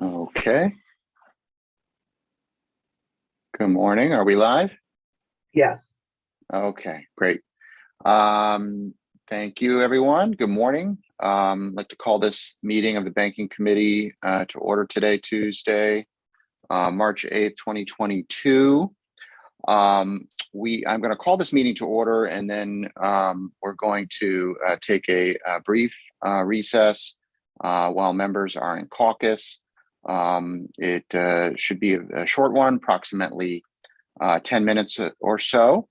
Okay. Good morning. Are we live? Yes. Okay, great. Um, Thank you, everyone. Good morning. I'd like to call this meeting of the Banking Committee to order today, Tuesday, March 8th, 2022. I'm going to call this meeting to order, and then we're going to take a brief recess while members are in caucus. It should be a short one, approximately 10 minutes or so.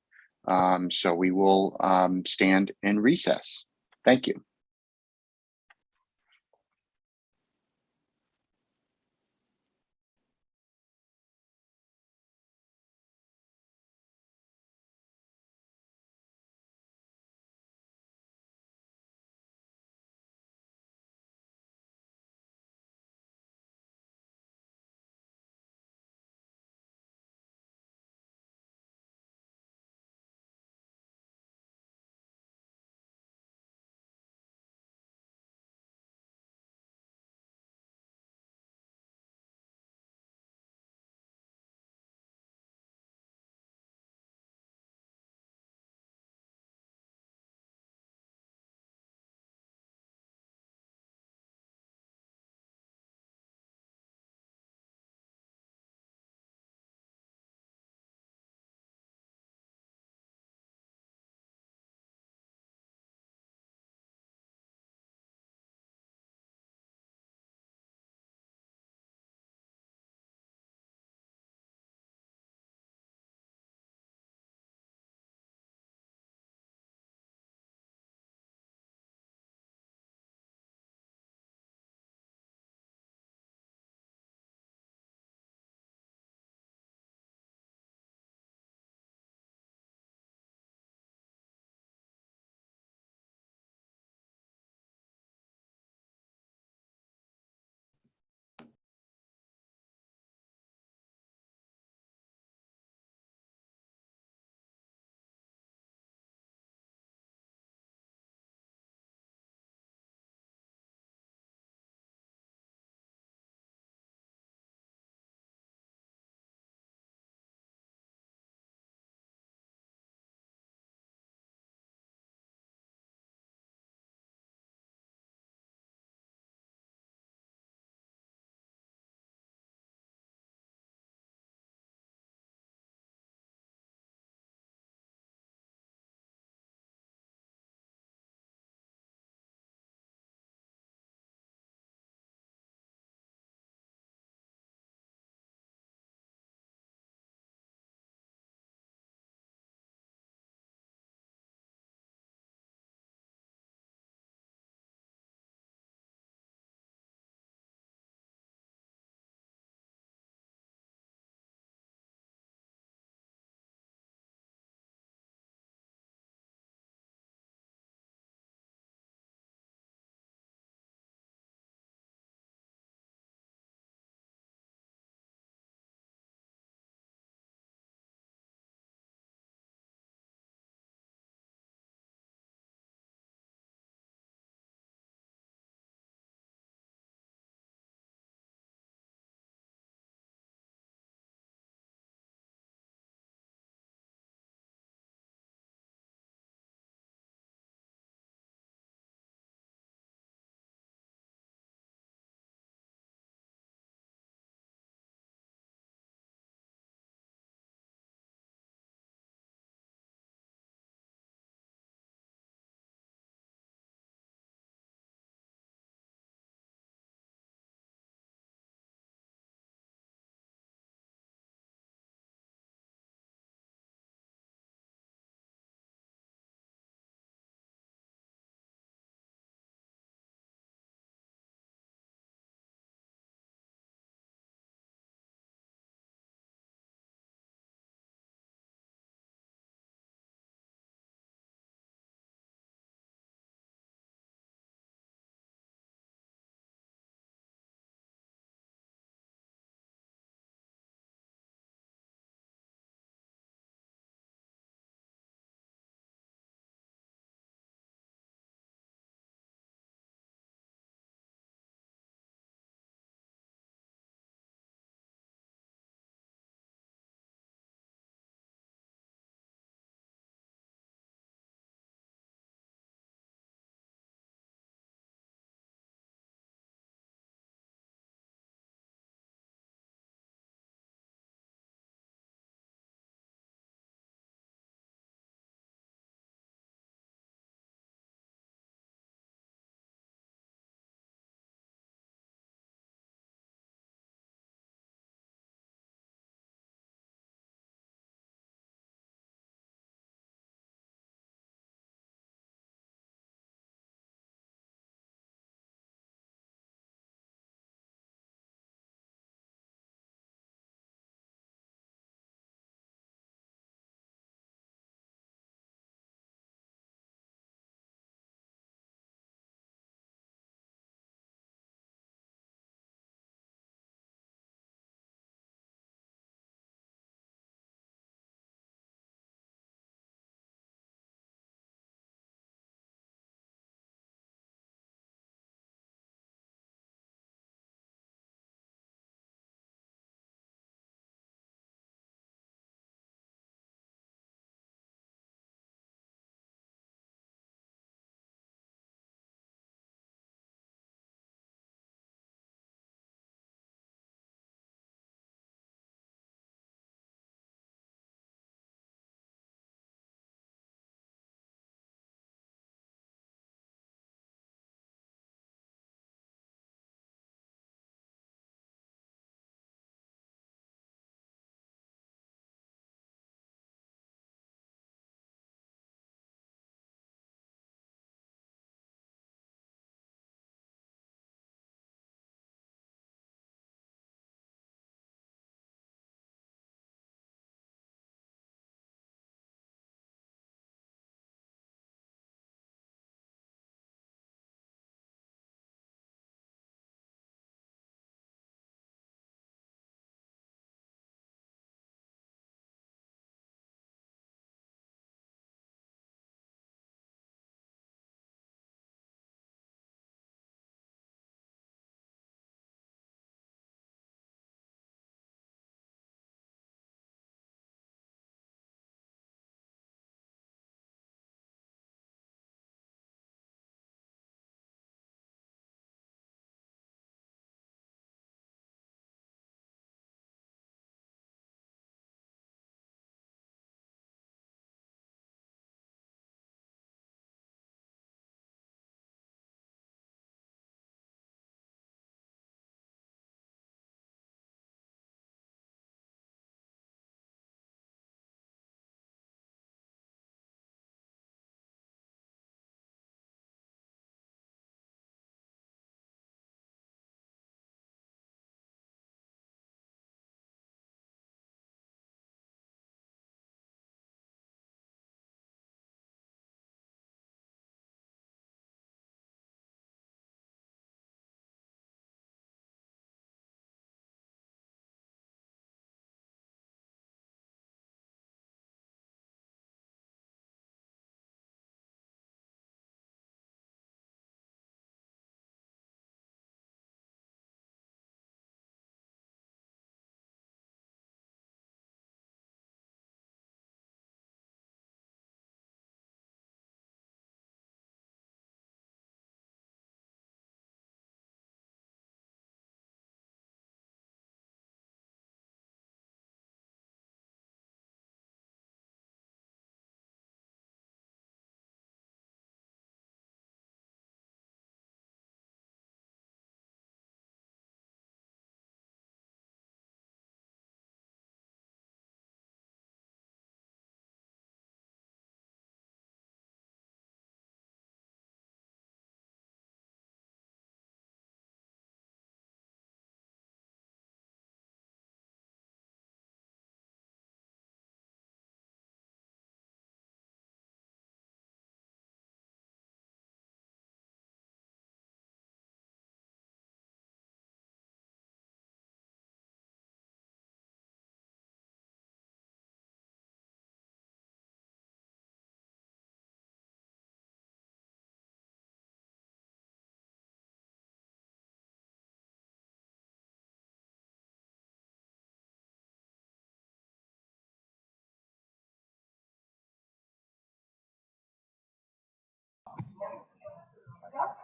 So we will stand in recess. Thank you.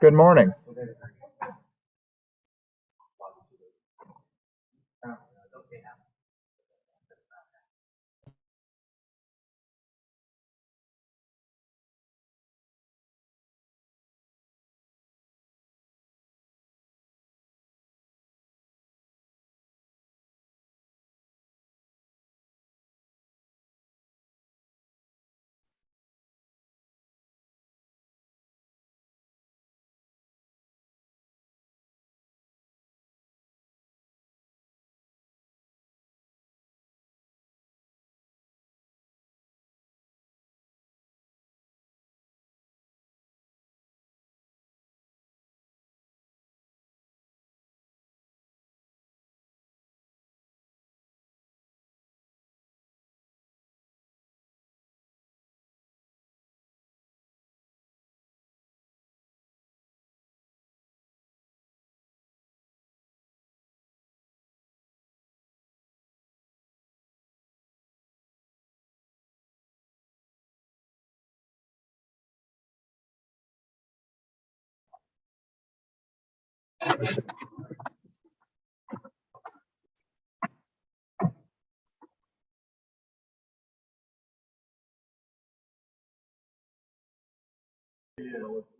Good morning.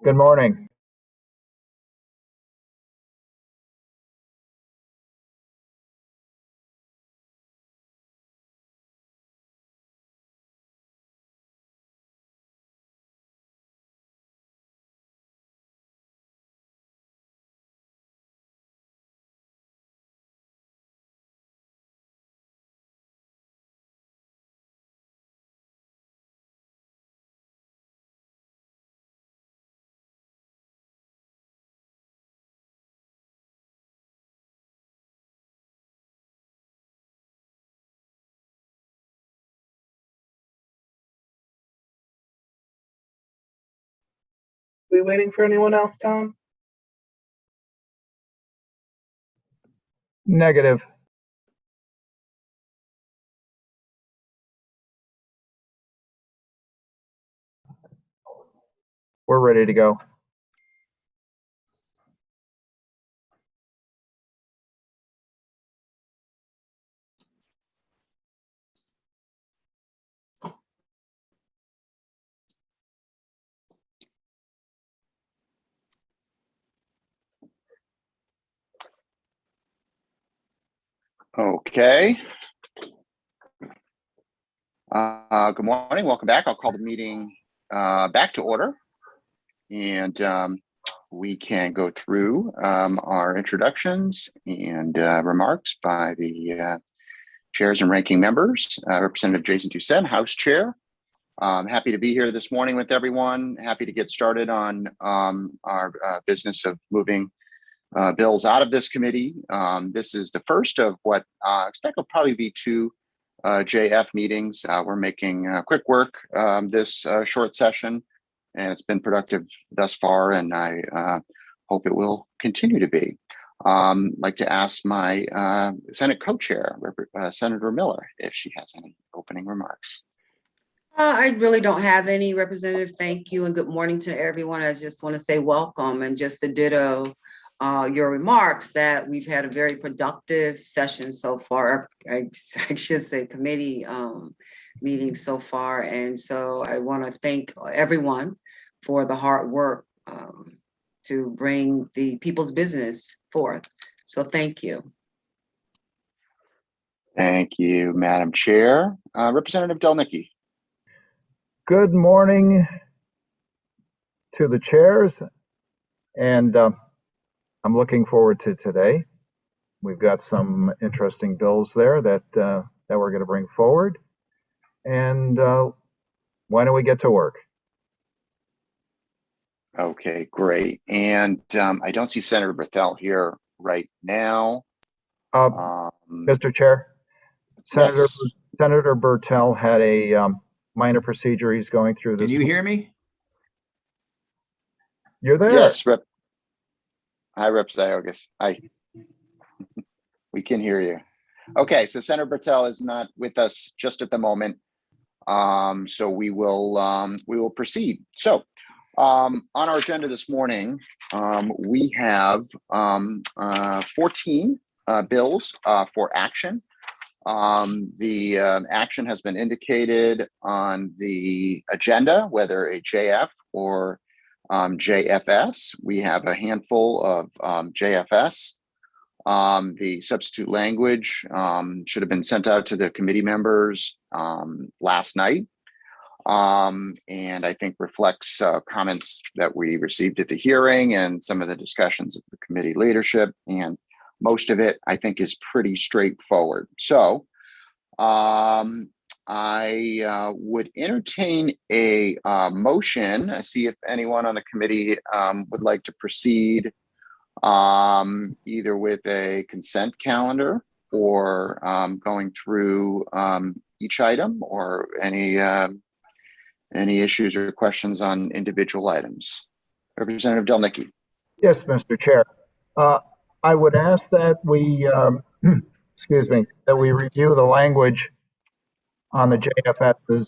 Good morning. We waiting for anyone else, Tom? Negative. We're ready to go. Okay. Good morning. Welcome back. I'll call the meeting back to order, and we can go through our introductions and remarks by the chairs and ranking members. Representative Jason Doucette, House Chair. Happy to be here this morning with everyone. Happy to get started on our business of moving bills out of this committee. This is the first of what I expect will probably be two JF meetings. We're making quick work this short session, and it's been productive thus far, and I hope it will continue to be. I'd like to ask my Senate co-chair, Senator Miller, if she has any opening remarks. I really don't have any, Representative. Thank you and good morning to everyone. I just want to say welcome and just to ditto your remarks that we've had a very productive session so far. I should say committee meeting so far. And so I want to thank everyone for the hard work to bring the people's business forth. So thank you. Thank you, Madam Chair. Representative Delnicki. Good morning to the chairs, and I'm looking forward to today. We've got some interesting bills there that we're going to bring forward, and why don't we get to work? Okay, great. And I don't see Senator Berthel here right now. Mr. Chair, Yes. Senator Berthel had a minor procedure he's going through. Can you hear me? You're there. Yes, Hi, Rep. Ziogas. Hi. We can hear you. Okay, so Senator Berthel is not with us just at the moment. So we will proceed. So On our agenda this morning, we have 14 bills for action. The action has been indicated on the agenda, whether a JF or JFS. We have a handful of JFS. The substitute language should have been sent out to the committee members last night. And I think reflects comments that we received at the hearing and some of the discussions of the committee leadership. And most of it, I think, is pretty straightforward. So I would entertain a motion, see if anyone on the committee would like to proceed either with a consent calendar or going through each item, or any issues or questions on individual items. Representative Delnicki. Yes, Mr. Chair. I would ask that we, excuse me, that we review the language on the JFSs,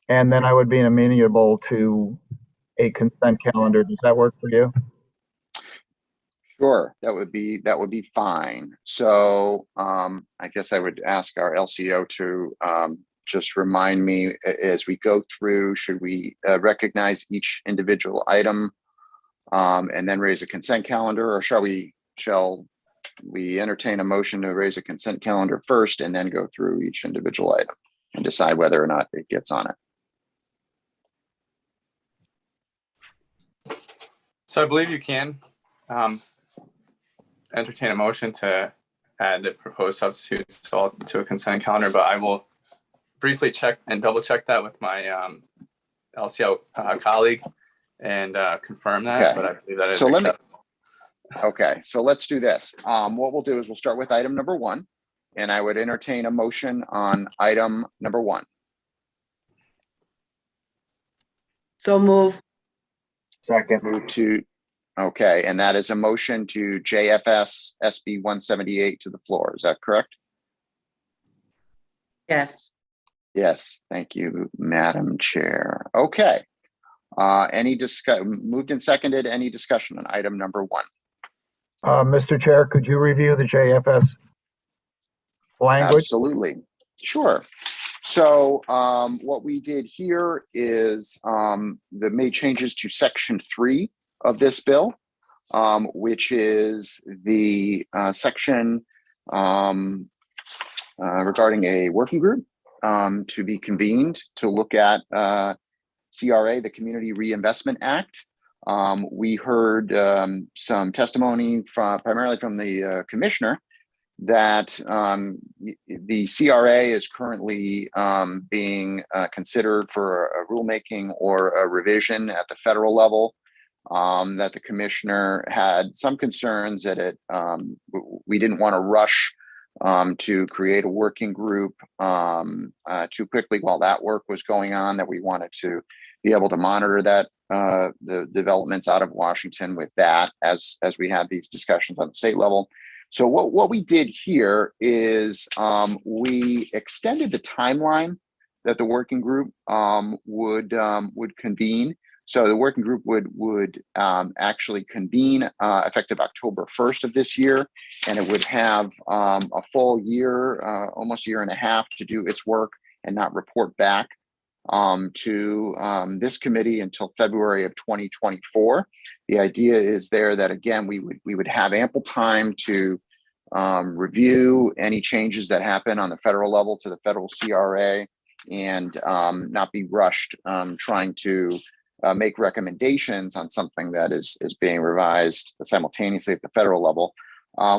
and then I would be amenable to a consent calendar. Does that work for you? Sure, that would be fine. So I guess I would ask our LCO to just remind me as we go through, should we recognize each individual item and then raise a consent calendar, or shall we entertain a motion to raise a consent calendar first and then go through each individual item and decide whether or not it gets on it? So I believe you can entertain a motion to add the proposed substitutes to a consent calendar, but I will briefly check and double check that with my LCO colleague and confirm that. Okay. But I believe that is So acceptable. Okay, so let's do this. What we'll do is we'll start with item number 1, and I would entertain a motion on item number 1. So move. Second. Move to, okay, and that is a motion to JFS SB 178 to the floor. Is that correct? Yes. Yes, thank you, Madam Chair. Okay. Moved and seconded, any discussion on item number 1? Mr. Chair, could you review the JFS language? Absolutely. Sure. So what we did here is the made changes to section 3 of this bill, which is the section regarding a working group to be convened to look at CRA, the Community Reinvestment Act. We heard some testimony primarily from the commissioner that the CRA is currently being considered for a rulemaking or a revision at the federal level. That the commissioner had some concerns that we didn't want to rush to create a working group too quickly while that work was going on, that we wanted to be able to monitor that the developments out of Washington with that as we had these discussions on the state level. So what we did here is we extended the timeline that the working group would convene. So the working group would actually convene effective October 1st of this year, and it would have a full year, almost a year and a half, to do its work and not report back to this committee until February of 2024. The idea is there that, again, we would have ample time to review any changes that happen on the federal level to the federal CRA, and not be rushed trying to make recommendations on something that is being revised simultaneously at the federal level.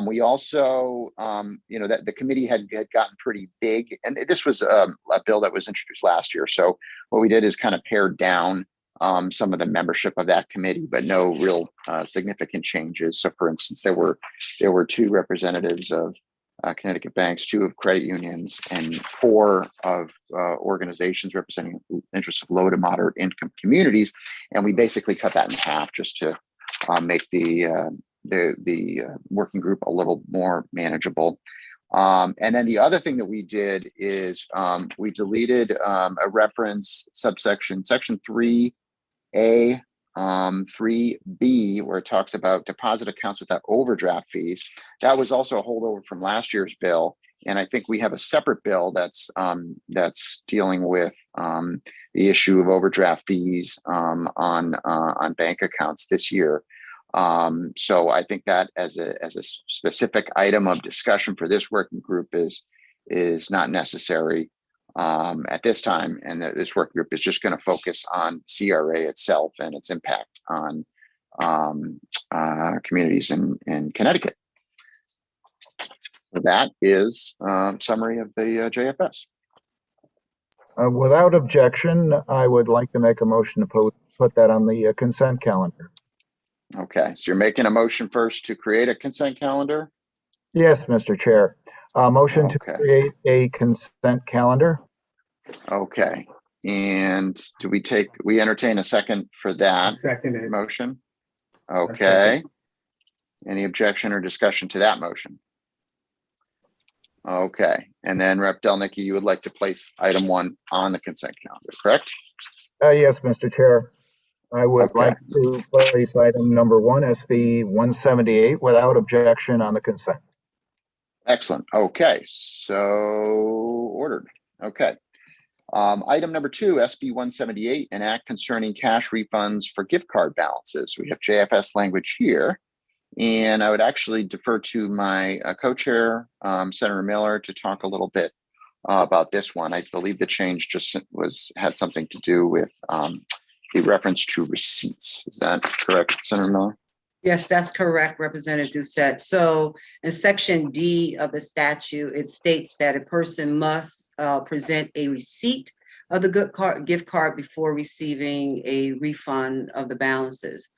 We also, that the committee had gotten pretty big, and this was a bill that was introduced last year. So what we did is kind of pared down some of the membership of that committee, but no real significant changes. So, for instance, there were 2 representatives of Connecticut banks, 2 of credit unions, and 4 of organizations representing interests of low to moderate income communities, and we basically cut that in half just to make the working group a little more manageable. And then the other thing that we did is we deleted a reference section 3A 3B, where it talks about deposit accounts without overdraft fees. That was also a holdover from last year's bill. And I think we have a separate bill that's dealing with the issue of overdraft fees on bank accounts this year. So I think that as a specific item of discussion for this working group is not necessary at this time, and that this work group is just going to focus on CRA itself and its impact on communities in Connecticut. So that is summary of the JFS. Without objection, I would like to make a motion to put that on the consent calendar. Okay, so you're making a motion first to create a consent calendar? Yes, Mr. Chair. Motion to Okay. create a consent calendar. Okay, and do we entertain a second for that Seconded. motion? Okay. Any objection or discussion to that motion? Okay, and then Rep. Delnicki, you would like to place item 1 on the consent calendar, correct? Yes, Mr. Chair. I would Okay. like to place item number 1, SB 178, without objection on the consent. Excellent. Okay, so ordered. Okay. Item number 2, SB 178, an act concerning cash refunds for gift card balances. We have JFS language here, and I would actually defer to my co-chair, Senator Miller, to talk a little bit about this one. I believe the change just had something to do with the reference to receipts. Is that correct, Senator Miller? Yes, that's correct, Representative Doucette. So in section D of the statute, it states that a person must present a receipt of the gift card before receiving a refund of the balances.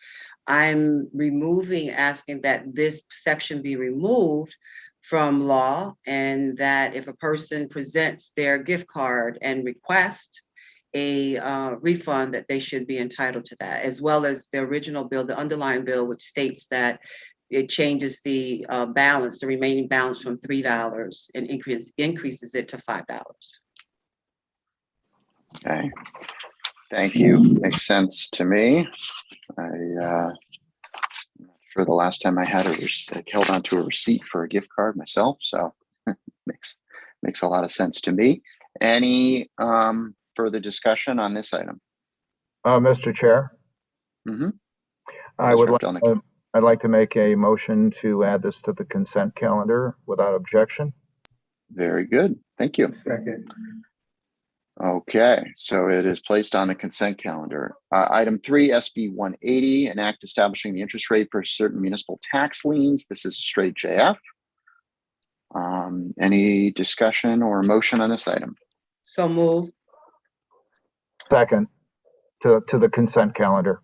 I'm asking that this section be removed from law, and that if a person presents their gift card and requests a refund, that they should be entitled to that, as well as the original bill, the underlying bill, which states that it changes the balance, the remaining balance, from $3 and increases it to $5. Okay, thank you. Makes sense to me. I'm not sure the last time I held on to a receipt for a gift card myself, so makes a lot of sense to me. Any further discussion on this item? Mr. Chair, Mm-hmm. I'd like to make a motion to add this to the consent calendar without objection. Very good. Thank you. Second. Okay, so it is placed on the consent calendar. Item 3, SB 180, an act establishing the interest rate for certain municipal tax liens. This is a straight JF. Any discussion or motion on this item? So move. Second, to the consent calendar.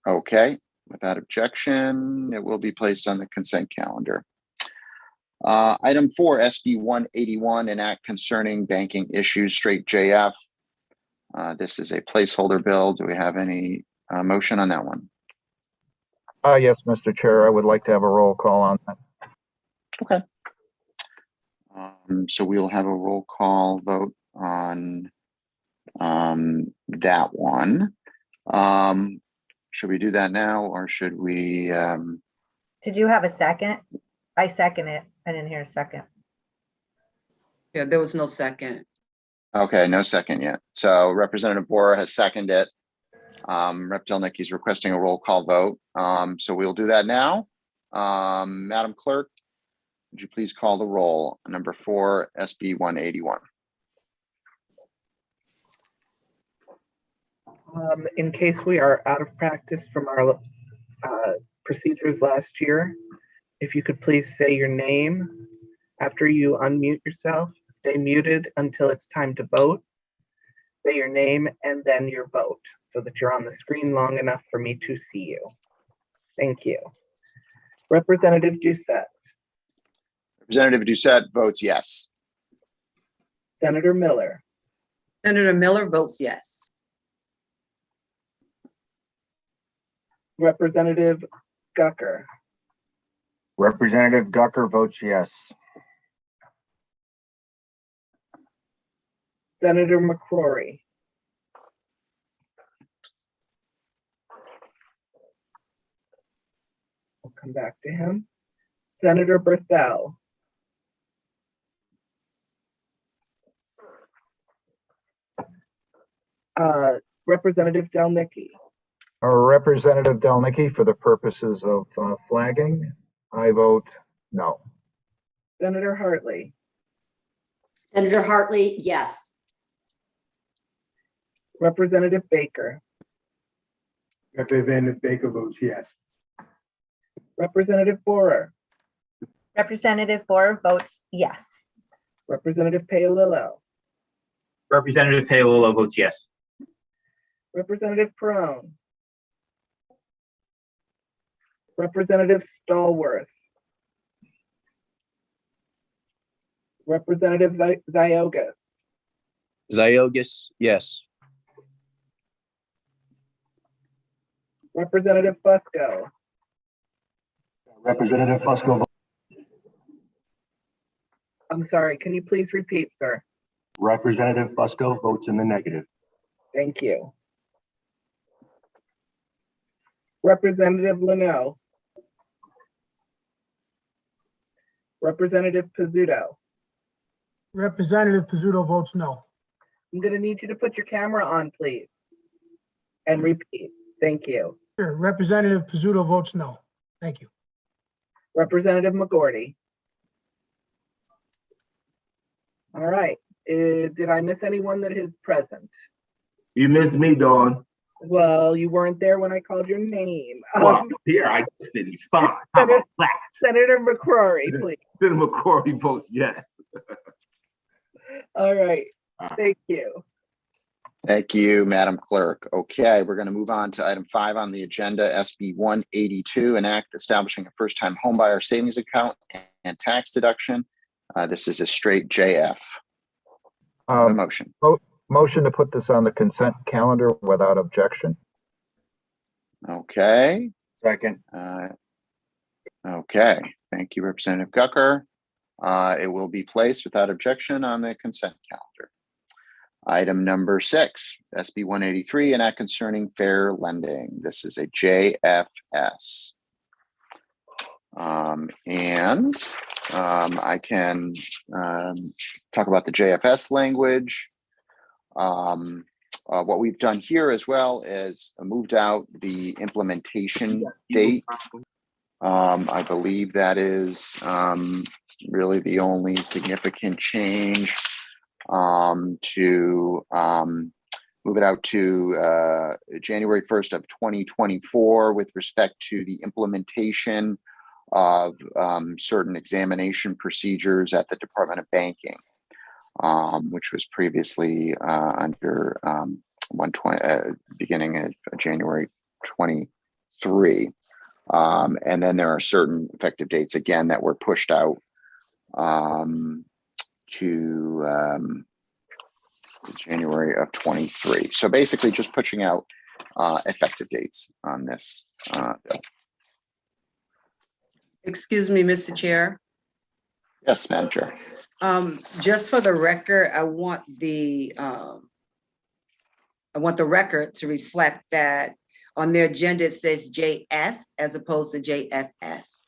Okay, without objection, it will be placed on the consent calendar. Item 4, SB 181, an act concerning banking issues, straight JF. This is a placeholder bill. Do we have any motion on that one? Yes, Mr. Chair, I would like to have a roll call on that. Okay. So we'll have a roll call vote on that one. Should we do that now, or should we? Did you have a second? I second it. I didn't hear a second. Yeah, there was no second. Okay, no second yet. So Representative Bora has seconded it. Rep. Delnicki is requesting a roll call vote. So we'll do that now. Madam Clerk, would you please call the roll? Number 4, SB 181. In case we are out of practice from our procedures last year, if you could please say your name after you unmute yourself. Stay muted until it's time to vote. Say your name and then your vote so that you're on the screen long enough for me to see you. Thank you. Representative Doucette. Representative Doucette votes yes. Senator Miller. Senator Miller votes yes. Representative Gucker. Representative Gucker votes yes. Senator McCrory. come back to him. Senator Berthel. Representative Delnicki. Representative Delnicki, for the purposes of flagging, I vote no. Senator Hartley. Senator Hartley, yes. Representative Baker. Representative Baker votes yes. Representative Borer. Representative Borer votes yes. Representative Paolillo. Representative Paolillo votes yes. Representative Perone. Representative Stallworth. Representative Ziogas. Ziogas, yes. Representative Fusco. Representative Fusco votes. I'm sorry, can you please repeat, sir? Representative Fusco votes in the negative. Thank you. Representative Leno. Representative Pizzuto. Representative Pizzuto votes no. I'm going to need you to put your camera on, please, and repeat. Thank you. Sure. Representative Pizzuto votes no. Thank you. Representative McGorty. All right. Did I miss anyone that is present? You missed me, Dawn. Well, you weren't there when I called your name. Well, here I just didn't respond. How about that? Senator McCrory, please. Senator McCrory votes yes. All right. Thank you. Thank you, Madam Clerk. Okay, we're going to move on to item 5 on the agenda, SB 182, an act establishing a first-time homebuyer savings account and tax deduction. This is a straight JF. A motion. Motion to put this on the consent calendar without objection. Okay. Second. Okay. Thank you, Representative Gucker. It will be placed without objection on the consent calendar. Item number 6, SB 183, an act concerning fair lending. This is a JFS. I can talk about the JFS language. What we've done here as well is moved out the implementation date. I believe that is really the only significant change, to move it out to January 1st of 2024 with respect to the implementation of certain examination procedures at the Department of Banking, which was previously under 120, beginning of January 23. And then there are certain effective dates again that were pushed out to January of 23. So basically just pushing out effective dates on this bill. Excuse me, Mr. Chair. Yes, Madam Chair. Just for the record, I want the record to reflect that on the agenda it says JF as opposed to JFS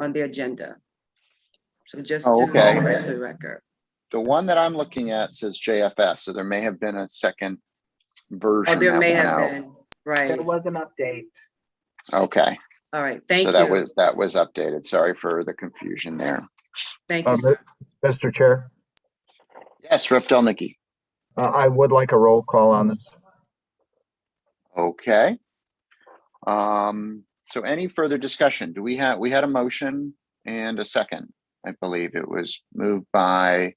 on the agenda. So just to correct the record. The one that I'm looking at says JFS, so there may have been a second version. Oh, there that may went have out. been, right. There was an update. Okay. All right, thank you. So that was updated. Sorry for the confusion there. Thank you, sir. Mr. Chair, Yes, Rep. Delnicki. I would like a roll call on this. Okay. So any further discussion? We had a motion and a second. I believe it was moved by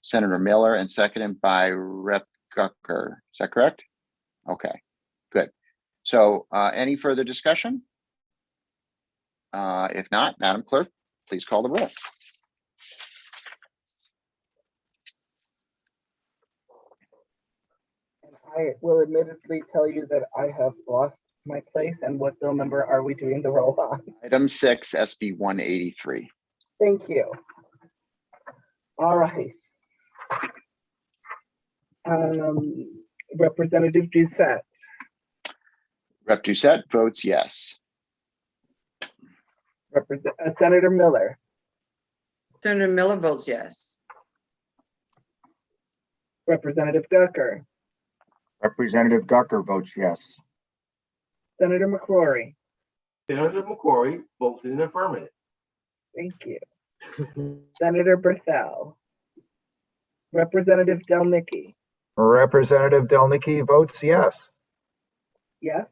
Senator Miller and seconded by Rep. Gucker. Is that correct? Okay, good. So any further discussion? If not, Madam Clerk, please call the roll. I will admittedly tell you that I have lost my place. And what bill number are we doing the roll on? Item 6, SB 183. Thank you. All right. Representative Doucette. Rep. Doucette votes yes. Senator Miller, Senator Miller votes yes. Representative Gucker, Representative Gucker votes yes. Senator McCrory. Senator McCrory votes in the affirmative. Thank you. Senator Berthel, Representative Delnicki, Representative Delnicki votes yes. yes?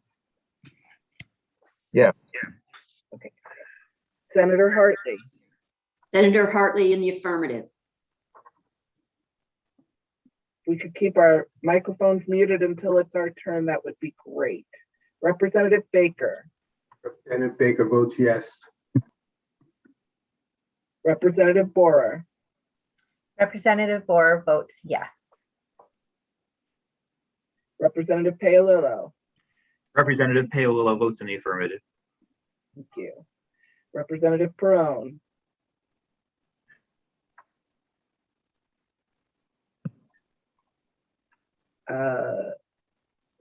Yeah. Okay. Senator Hartley, Senator Hartley in the affirmative. we could keep our microphones muted until it's our turn, that would be great. Representative Baker, Representative Baker votes yes. Representative Borer, Representative Borer votes yes. Representative Paolillo, Representative Paolillo votes in the affirmative. thank you. Representative Perone,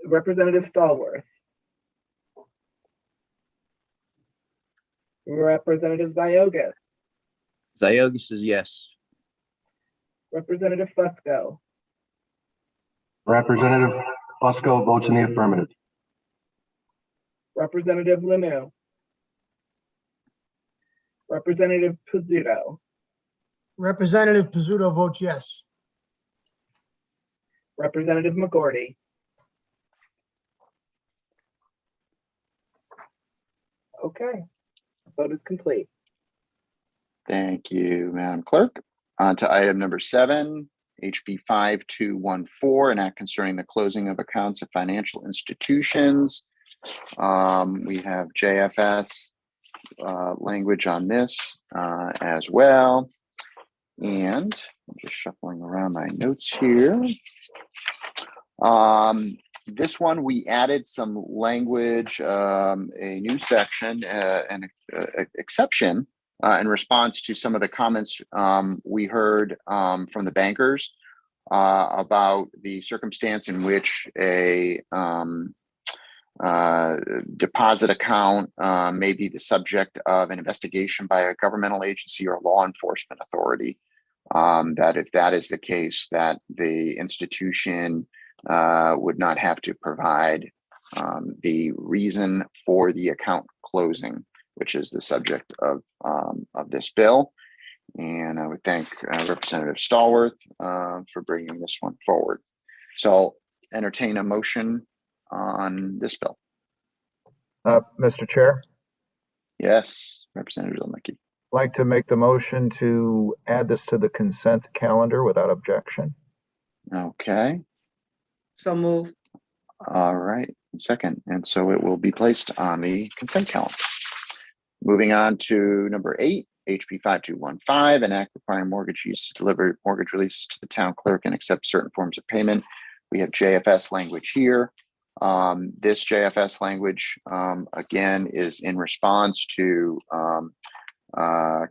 Representative Stallworth, Representative Ziogas, Ziogas is yes. Representative Fusco, Representative Fusco votes in the affirmative. Representative Lemieux, Representative Pizzuto, Representative Pizzuto votes yes. Representative McGorty, okay, vote is complete. Thank you, Madam Clerk. On to item number 7, HB 5214, an act concerning the closing of accounts of financial institutions. We have JFS language on this as well. And I'm just shuffling around my notes here. This one, we added some language, a new section, an exception in response to some of the comments we heard from the bankers about the circumstance in which a deposit account may be the subject of an investigation by a governmental agency or law enforcement authority. That if that is the case, that the institution would not have to provide the reason for the account closing, which is the subject of this bill. And I would thank Representative Stallworth for bringing this one forward. So I'll entertain a motion on this bill. Mr. Chair, Yes, Representative Zelnicki. I'd like to make the motion to add this to the consent calendar without objection. Okay, So move. all right, second. And so it will be placed on the consent calendar. Moving on to number 8, HB 5215, an act requiring mortgagees to deliver mortgage releases to the town clerk and accept certain forms of payment. We have JFS language here. This JFS language, again, is in response to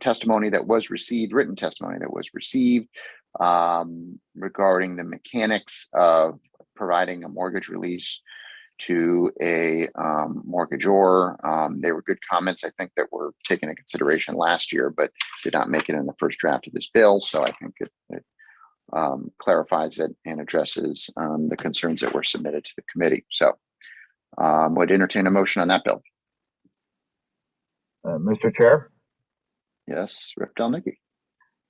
testimony that was received, written testimony that was received regarding the mechanics of providing a mortgage release to a mortgagor. They were good comments, I think, that were taken into consideration last year, but did not make it in the first draft of this bill. So I think it clarifies it and addresses the concerns that were submitted to the committee. So would entertain a motion on that bill. Mr. Chair, Yes, Rep. Delnicki.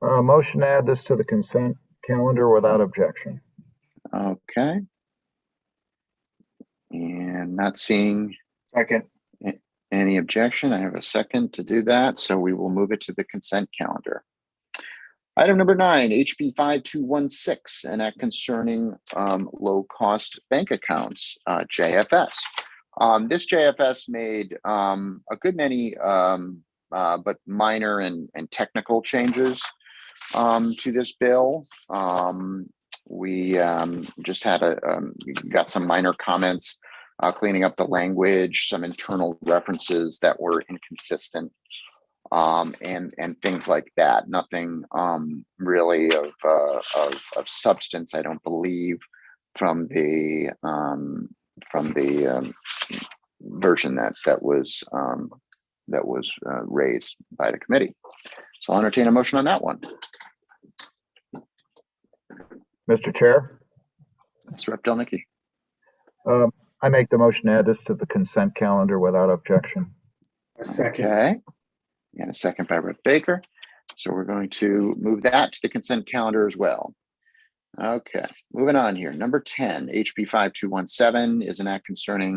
motion to add this to the consent calendar without objection. Okay. And not seeing Second. any objection. I have a second to do that. So we will move it to the consent calendar. Item number 9, HB 5216, an act concerning low-cost bank accounts, JFS. This JFS made a good many but minor and technical changes to this bill. We just had got some minor comments, cleaning up the language, some internal references that were inconsistent, and things like that. Nothing really of substance, I don't believe, from the version that was that was raised by the committee. So I'll entertain a motion on that one. Mr. Chair, Mr. Rep. Delnicki. I make the motion to add this to the consent calendar without objection. A second. Okay. And a second by Rep. Baker. So we're going to move that to the consent calendar as well. Okay, moving on here. Number 10, HB 5217 is an act concerning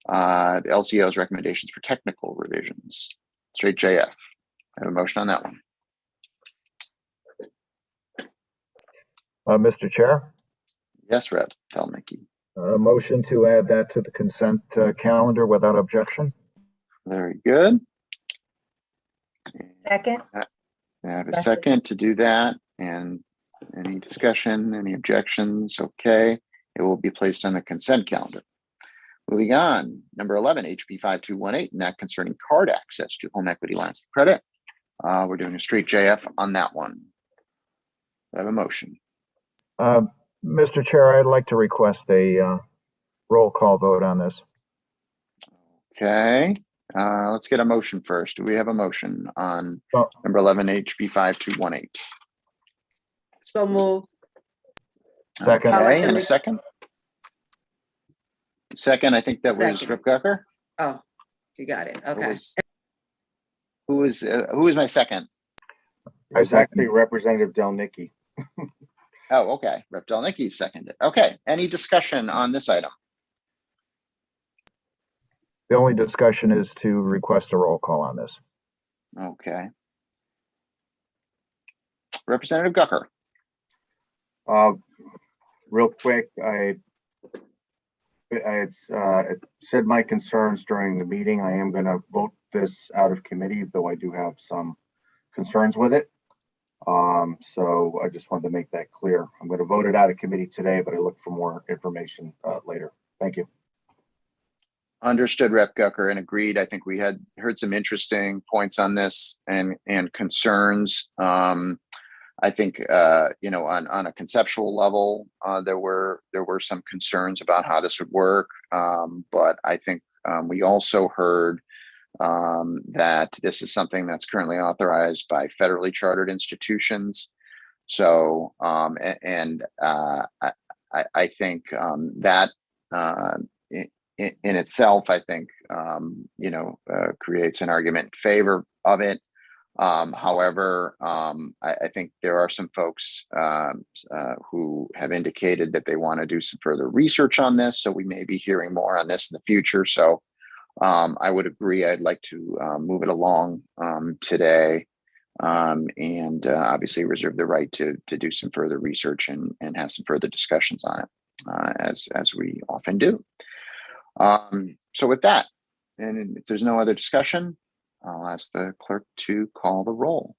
the LCO's recommendations for technical revisions. Straight JF. I have a motion on that one. Mr. Chair, Yes, Rep. Delnicki. a motion to add that to the consent calendar without objection. Very good. Second, I have a second to do that. And any discussion, any objections? Okay, it will be placed on the consent calendar. Moving on, number 11, HB 5218, and that concerning card access to home equity lines of credit. We're doing a straight JF on that one. I have a motion. Mr. Chair, I'd like to request a roll call vote on this. Okay, let's get a motion first. Do we have a motion on Oh. number 11, HB 5218? So move. Second. Okay, and a second? Second, I think that was Second. Rip Gucker. Oh, you got it. Okay. Who was my second? It was actually Representative Delnicki. Oh, okay. Rep. Delnicki seconded. Okay. Any discussion on this item? The only discussion is to request a roll call on this. Okay. Representative Gucker. Real quick, I had said my concerns during the meeting. I am going to vote this out of committee, though I do have some concerns with it. So I just wanted to make that clear. I'm going to vote it out of committee today, but I look for more information later. Thank you. Understood, Rep. Gucker, and agreed. I think we had heard some interesting points on this and concerns. I think you know, on a conceptual level, there were some concerns about how this would work, but I think we also heard that this is something that's currently authorized by federally chartered institutions. So, I think that in itself, I think, you know, creates an argument in favor of it. However, I think there are some folks who have indicated that they want to do some further research on this. So we may be hearing more on this in the future. So I would agree. I'd like to move it along today, and obviously reserve the right to do some further research and have some further discussions on it, as we often do. So with that, and if there's no other discussion, I'll ask the clerk to call the roll.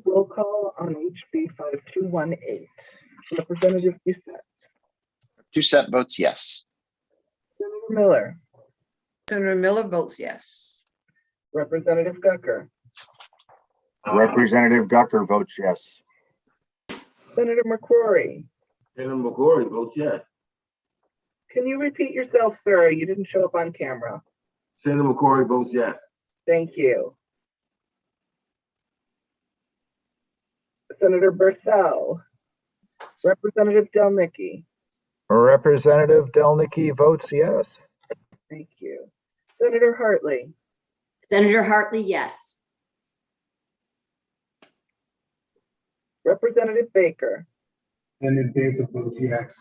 Roll call on HB 5218. Representative Doucette. Doucette votes yes. Senator Miller. Senator Miller votes yes. Representative Gucker. Representative Gucker votes yes. Senator McCrory. Senator McCrory votes yes. Can you repeat yourself, sir? You didn't show up on camera. Senator McCrory votes yes. Thank you. Senator Berthel. Representative Delnicki. Representative Delnicki votes yes. Thank you. Senator Hartley. Senator Hartley, yes. Representative Baker. Senator Baker votes yes.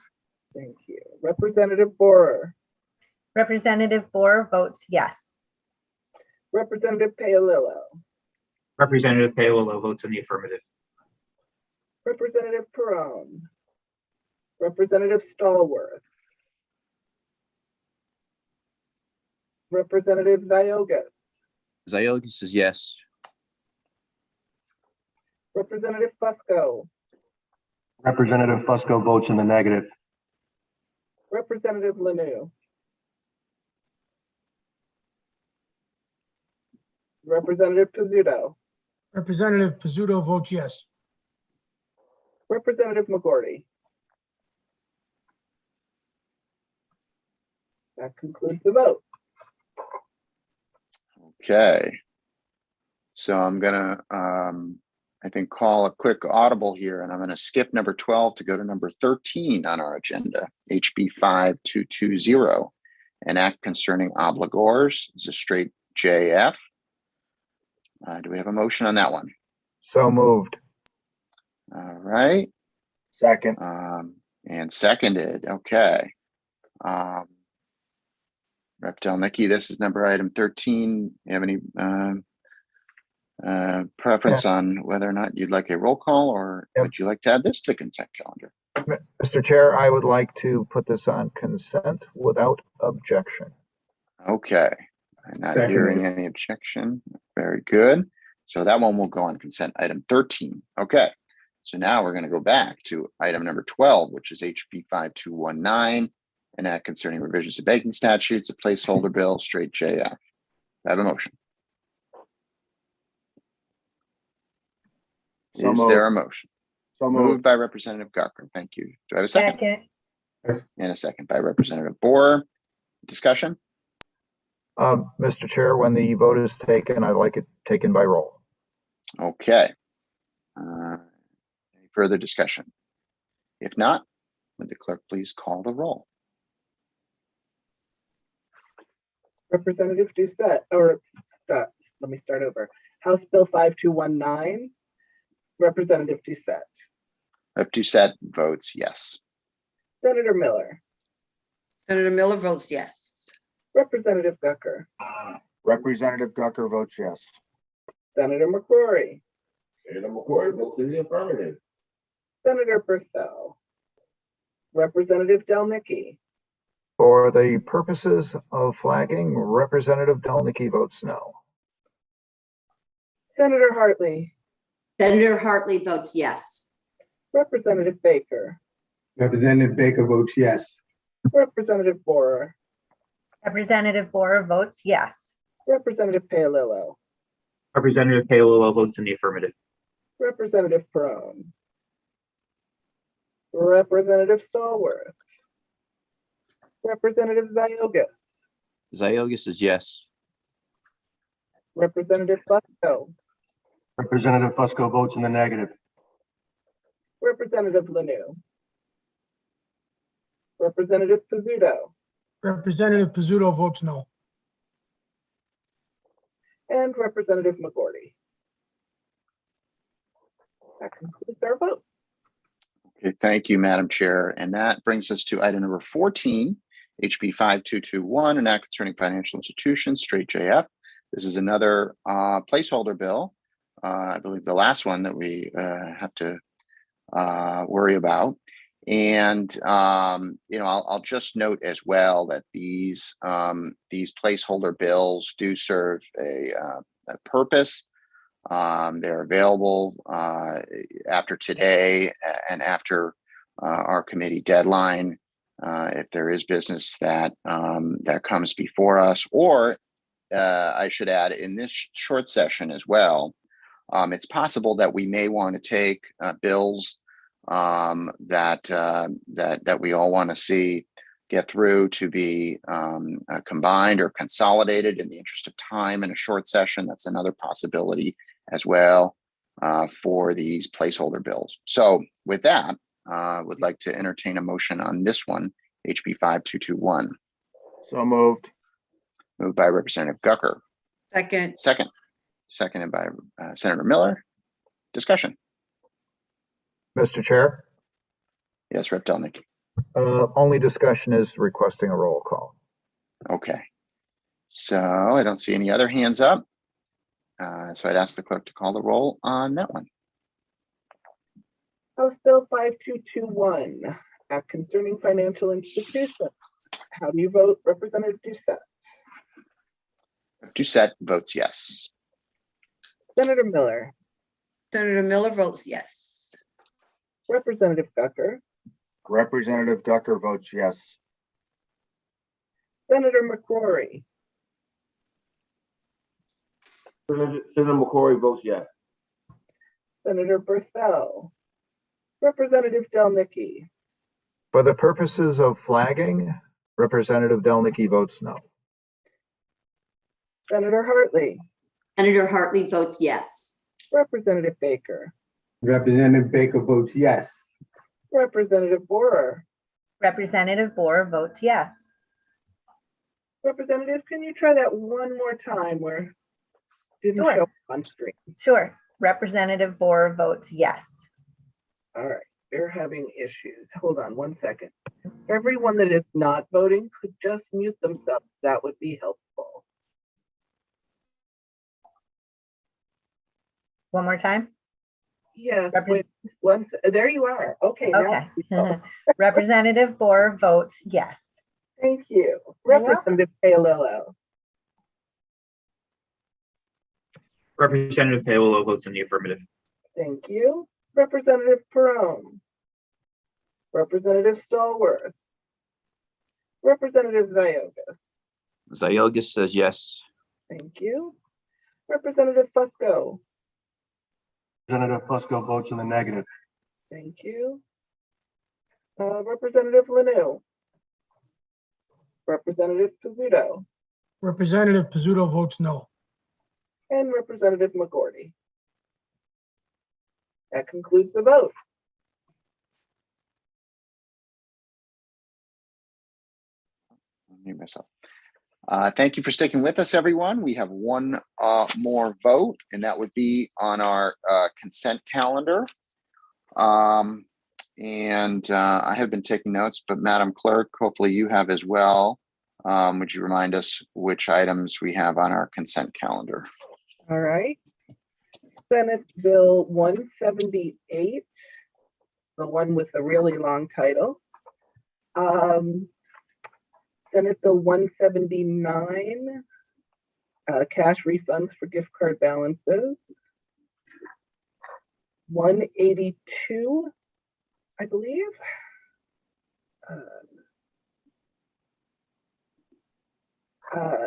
Thank you. Representative Borer. Representative Borer votes yes. Representative Paolillo. Representative Paolillo votes in the affirmative. Representative Perone. Representative Stallworth. Representative Ziogas. Ziogas is yes. Representative Fusco. Representative Fusco votes in the negative. Representative Lanu. Representative Pizzuto. Representative Pizzuto votes yes. Representative McGorty. That concludes the vote. Okay. So I'm gonna, I think, call a quick audible here, and I'm gonna skip number 12 to go to number 13 on our agenda, HB 5220, an act concerning obligors. It's a straight JF. Do we have a motion on that one? So moved. All right. Second. And seconded. Okay. Rep. Delnicki, this is number item 13. You have any preference on whether or not you'd like a roll call, or would you like to add this to consent calendar? Mr. Chair, I would like to put this on consent without objection. Okay. I'm not hearing any objection. Very good. So that one will go on consent item 13. Okay. So now we're going to go back to item number 12, which is HB 5219, an act concerning revisions to banking statutes, a placeholder bill, straight JF. I have a motion. So Is moved. there a motion? So Moved moved. by Representative Gucker. Thank you. Do I have a second? Second. And a second by Representative Borer. Discussion? Mr. Chair, when the vote is taken, I'd like it taken by roll. Okay. Any further discussion? If not, would the clerk please call the roll? Representative Doucette, or let me start over. House Bill 5219, Representative Doucette. Rep. Doucette votes yes. Senator Miller. Senator Miller votes yes. Representative Gucker. Representative Gucker votes yes. Senator McCrory. Senator McCrory votes in the affirmative. Senator Purcell. Representative Delnicki. For the purposes of flagging, Representative Delnicki votes no. Senator Hartley. Senator Hartley votes yes. Representative Baker. Representative Baker votes yes. Representative Borer. Representative Borer votes yes. Representative Paolillo. Representative Paolillo votes in the affirmative. Representative Perone. Representative Stallworth. Representative Ziogas. Ziogas is yes. Representative Fusco. Representative Fusco votes in the negative. Representative Lanu. Representative Pizzuto. Representative Pizzuto votes no. And Representative McGorty. That concludes our vote. Okay, thank you, Madam Chair. And that brings us to item number 14, HB 5221, an act concerning financial institutions, straight JF. This is another placeholder bill. I believe the last one that we have to worry about. And I'll just note as well that these placeholder bills do serve a purpose. They're available after today and after our committee deadline. If there is business that comes before us, or I should add, in this short session as well, it's possible that we may want to take bills that we all want to see get through to be combined or consolidated in the interest of time in a short session. That's another possibility as well for these placeholder bills. So with that, would like to entertain a motion on this one, HB 5221. So moved. Moved by Representative Gucker. Second. Seconded by Senator Miller. Discussion. Mr. Chair, Yes, Rep. Delnicki. only discussion is requesting a roll call. Okay. So I don't see any other hands up. So I'd ask the clerk to call the roll on that one. House Bill 5221, Act concerning financial institutions. How do you vote, Representative Doucette? Doucette votes yes. Senator Miller. Senator Miller votes yes. Representative Gucker. Representative Gucker votes yes. Senator McCrory. Senator McCrory votes yes. Senator Berthel. Representative Delnicki. For the purposes of flagging, Representative Delnicky votes no. Senator Hartley, Senator Hartley votes yes. Representative Baker, Representative Baker votes yes. Representative Borer. Representative Borer votes yes. Representative, can you try that one more time where it didn't Sure. show up on screen? Sure. Representative Borer votes yes. All right, they're having issues. Hold on one second. Everyone that is not voting could just mute themselves. That would be helpful. One more time. Yes, wait, there you are. Okay, now. Okay. Representative Borer votes yes. Thank you. You're welcome. Representative Paolillo, Representative Paolillo votes in the affirmative. thank you. Representative Perone, Representative Stallworth, Representative Ziogas, Ziogas says yes. thank you. Representative Fusco, Representative Fusco votes in the negative. thank you. Representative Lanu, Representative Pizzuto, Representative Pizzuto votes no. and Representative McGorty. That concludes the vote. Mute myself. Thank you for sticking with us, everyone. We have one more vote, and that would be on our consent calendar. I have been taking notes, but Madam Clerk, hopefully you have as well. Would you remind us which items we have on our consent calendar? All right. Senate Bill 178, the one with the really long title. Senate Bill 179, cash refunds for gift card balances. 182, I believe.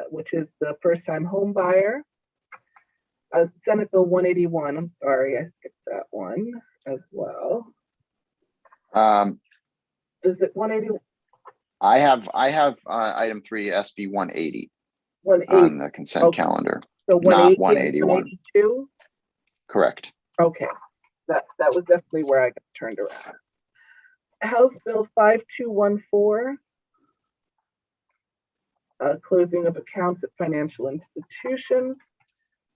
Which is the first-time home buyer. Senate Bill 181, I'm sorry, I skipped that one as well. Is it 180? I have item 3, SB 180 180. on the consent calendar. So not 180 and 181. 182? Correct. Okay, that was definitely where I got turned around. House Bill 5214, closing of accounts at financial institutions.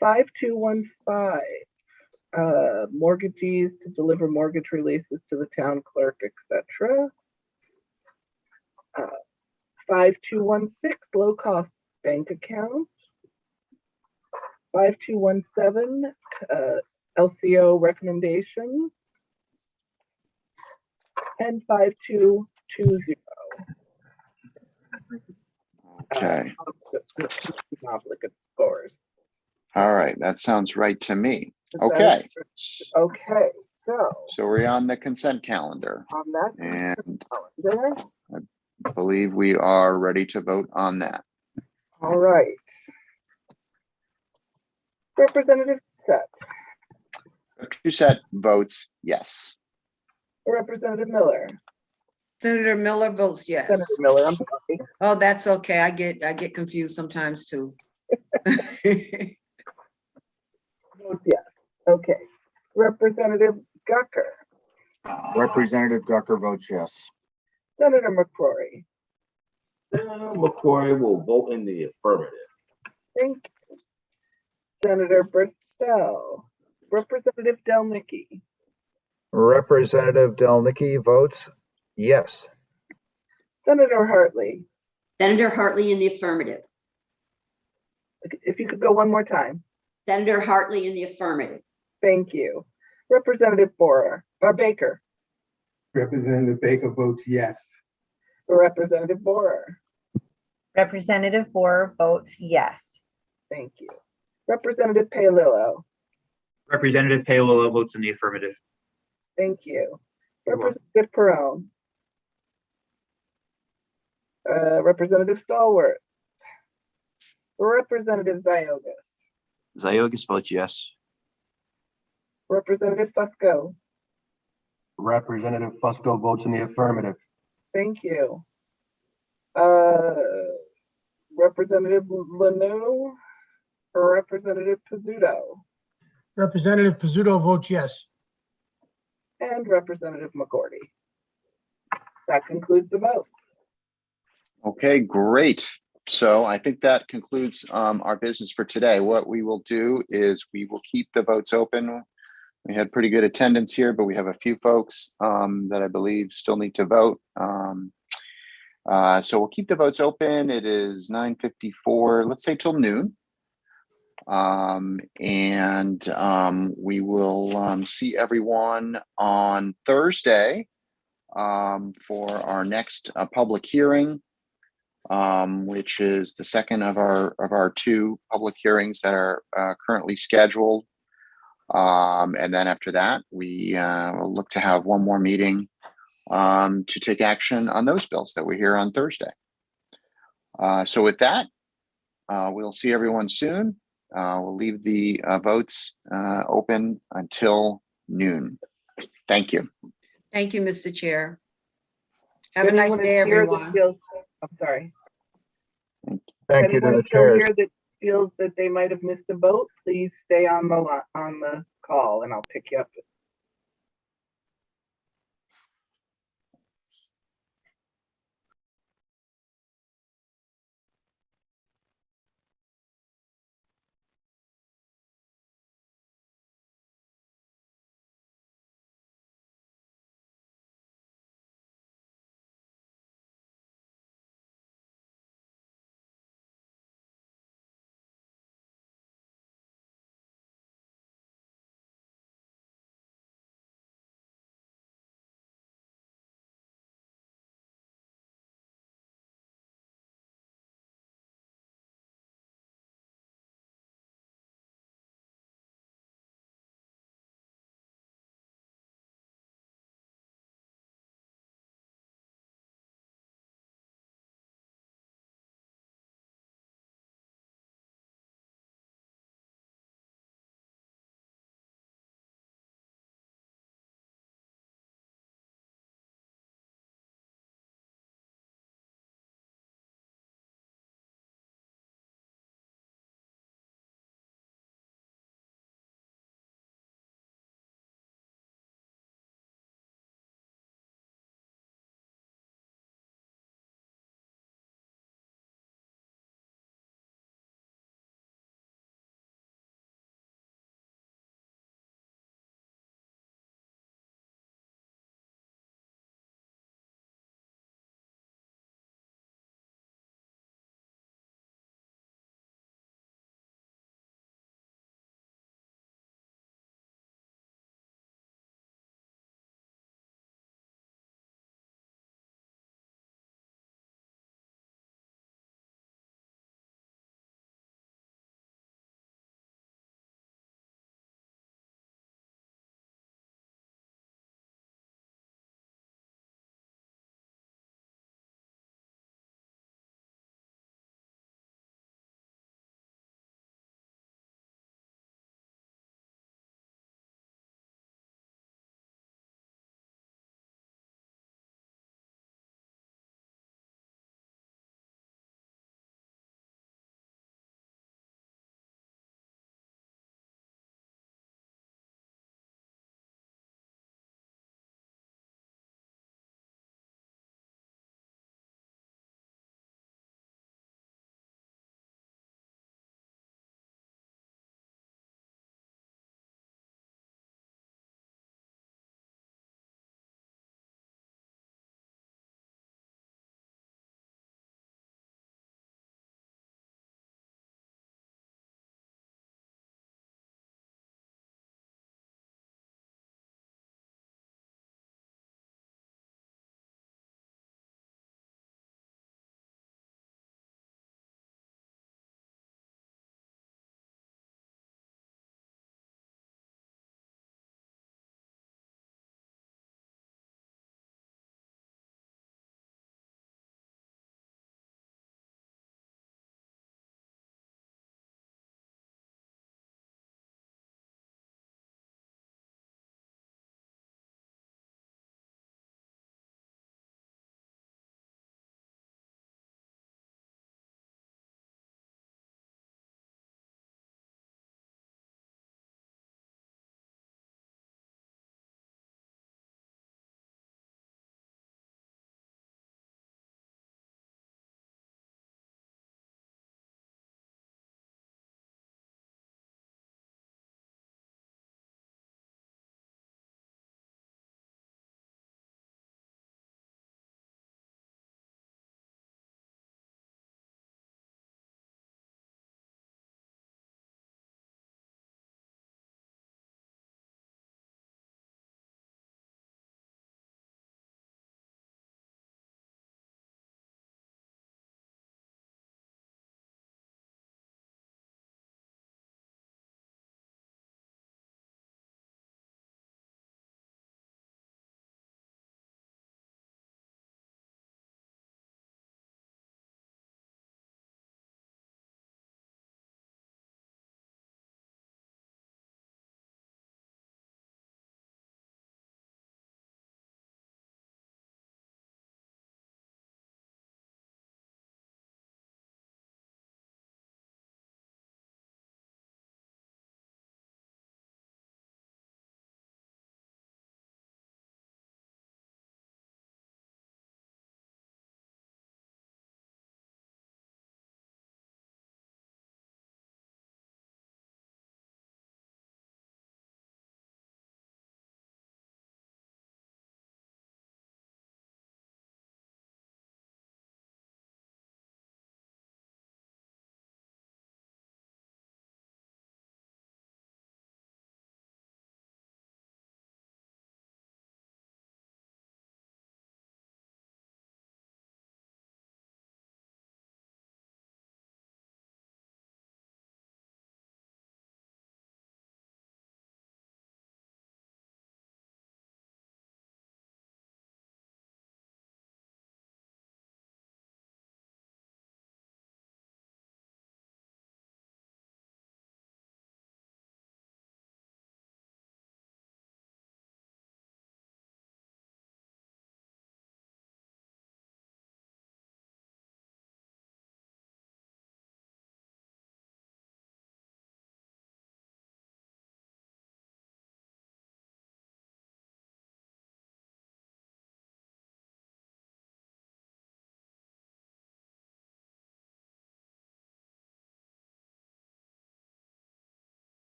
5215, mortgagees to deliver mortgage releases to the town clerk, etc. 5216, low cost bank accounts. 5217, LCO recommendations. And 5220. Okay. Obligate scores. All right. That sounds right to me. Is Okay. Okay, so So we're on the consent calendar, on that and there. I believe we are ready to vote on that. All right. Representative Set, Set votes yes. Representative Miller. Senator Miller votes yes. Senator Miller, I'm sorry. Oh, that's okay. I get confused sometimes too. Votes yes. Okay. Representative Gucker. Representative Gucker votes yes. Senator McCrory. Senator McCoy will vote in the affirmative. Thank you. Senator Burstell. Representative Delnicky. Representative Delnicky votes yes. Senator Hartley. Senator Hartley in the affirmative. If you could go one more time. Senator Hartley in the affirmative. Thank you. Representative Baker. Representative Baker votes yes. Representative Borer. Representative Borer votes yes. Thank you. Representative Paolillo. Representative Paolillo votes in the affirmative. Thank you. You're welcome. Representative Perone. Representative Stallworth. Representative Ziogas. Ziogas votes yes. Representative Fusco. Representative Fusco votes in the affirmative. Thank you. Representative Lanu or Representative Pizzuto? Representative Pizzuto votes yes. And Representative McGorty. That concludes the vote. Okay, great. So I think that concludes our business for today. What we will do is we will keep the votes open. We had pretty good attendance here, but we have a few folks that I believe still need to vote. So we'll keep the votes open. It is 9:54, let's say till noon. We will see everyone on Thursday for our next public hearing, which is the second of our two public hearings that are currently scheduled. And then after that, we will look to have one more meeting to take action on those bills that we hear on Thursday. So with that, we'll see everyone soon. We'll leave the votes open until noon. Thank you. Thank you, Mr. Chair. Have a nice day, everyone. I'm sorry. Thank you to the Anyone still chairs. here that feels that they might have missed a vote, please stay on the call and I'll pick you up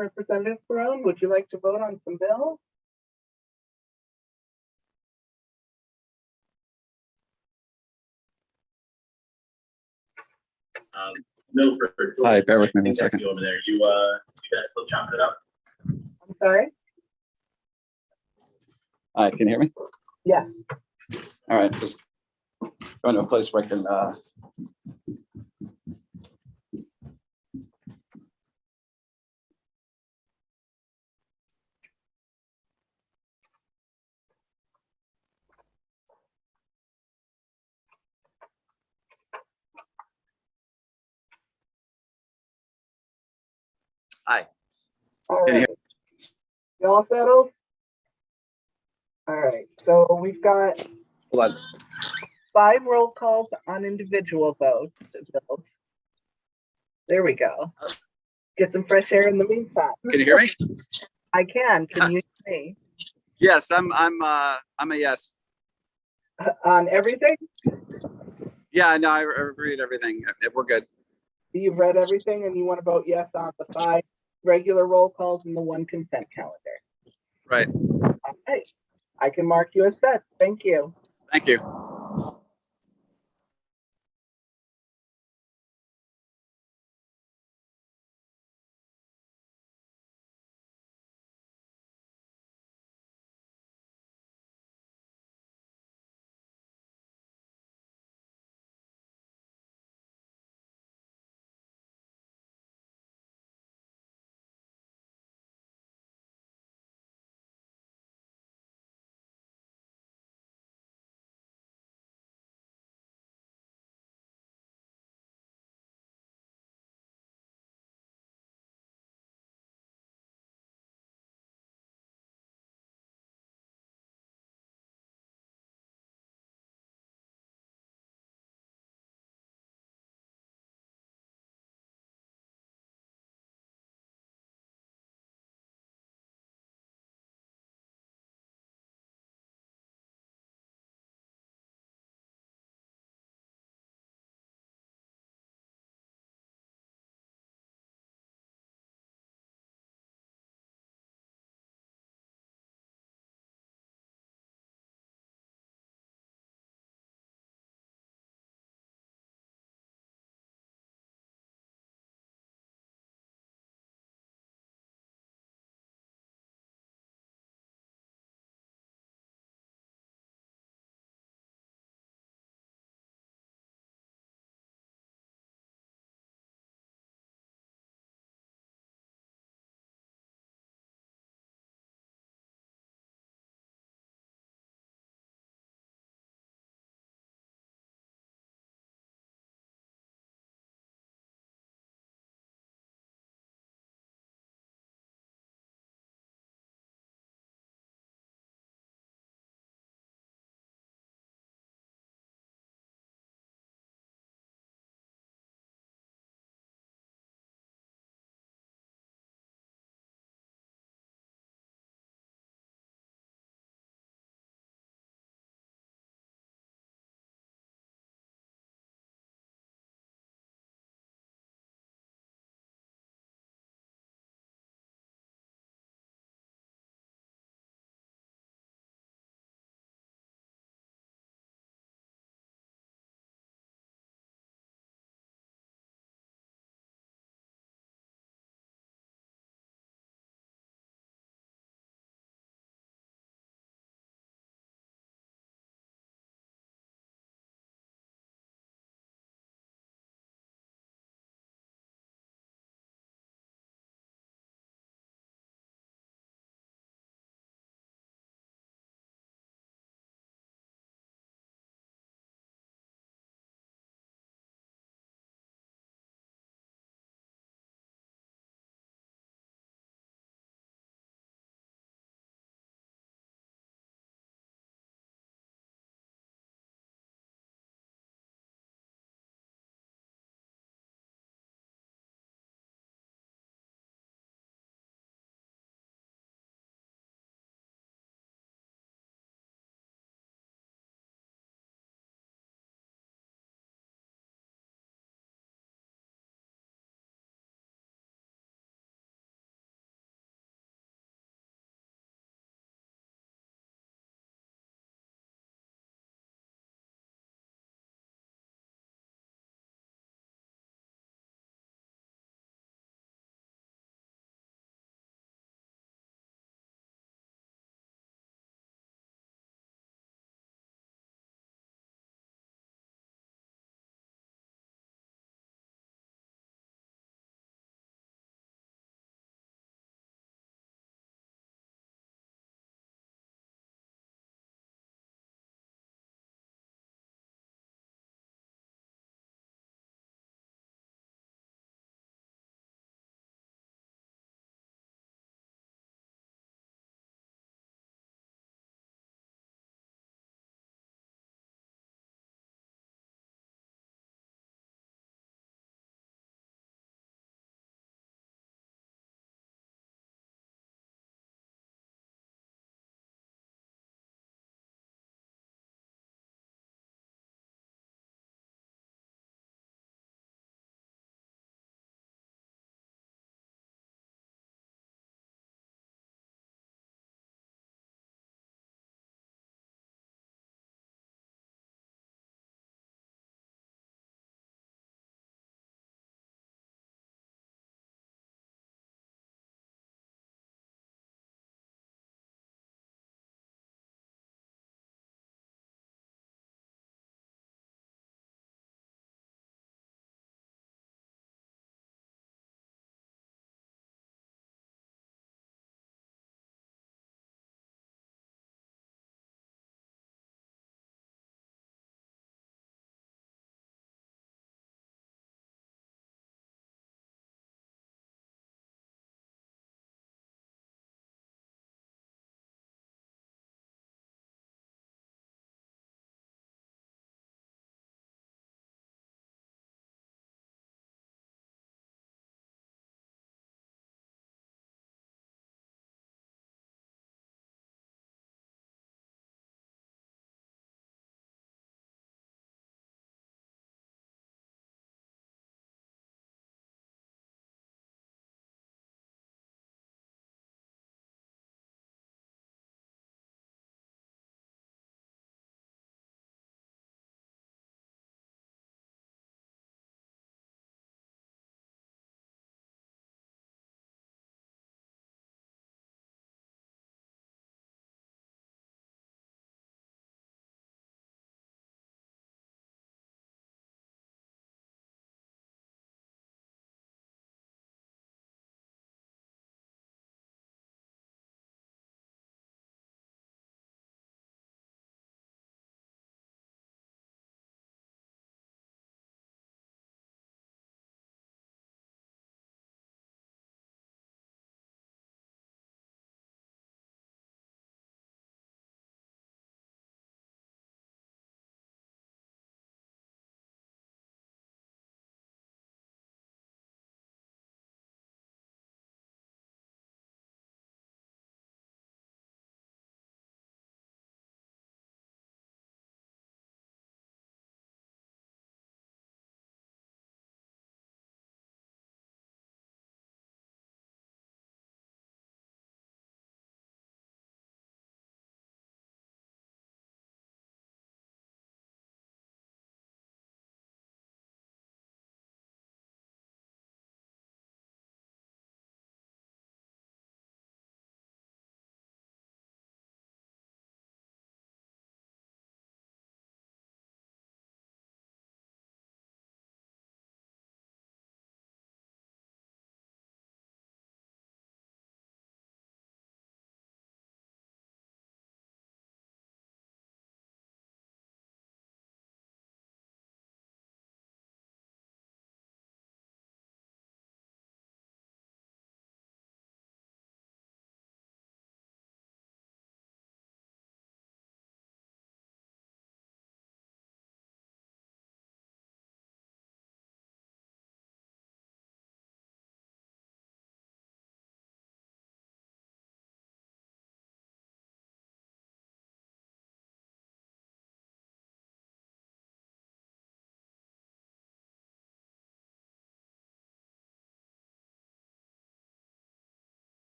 Representative Barone, would you like to vote on some bills? No, for. Hi, bear with me 1 second. Over there, you guys still chopping it up? I'm sorry? Hi, can you hear me? Yes. All right, just going to a place where I can, Hi. All Can you right. You all settled? All right, so we've got hold on. 5 roll calls on individual votes. Bills. There we go. Get some fresh air in the meantime. Can you hear me? I can. Can you hear me? Yes, I'm a yes. On everything? Yeah, no, I reviewed everything. We're good. You've read everything and you want to vote yes on the 5 regular roll calls and the 1 consent calendar. Right. Okay. I can mark you as set. Thank you. Thank you.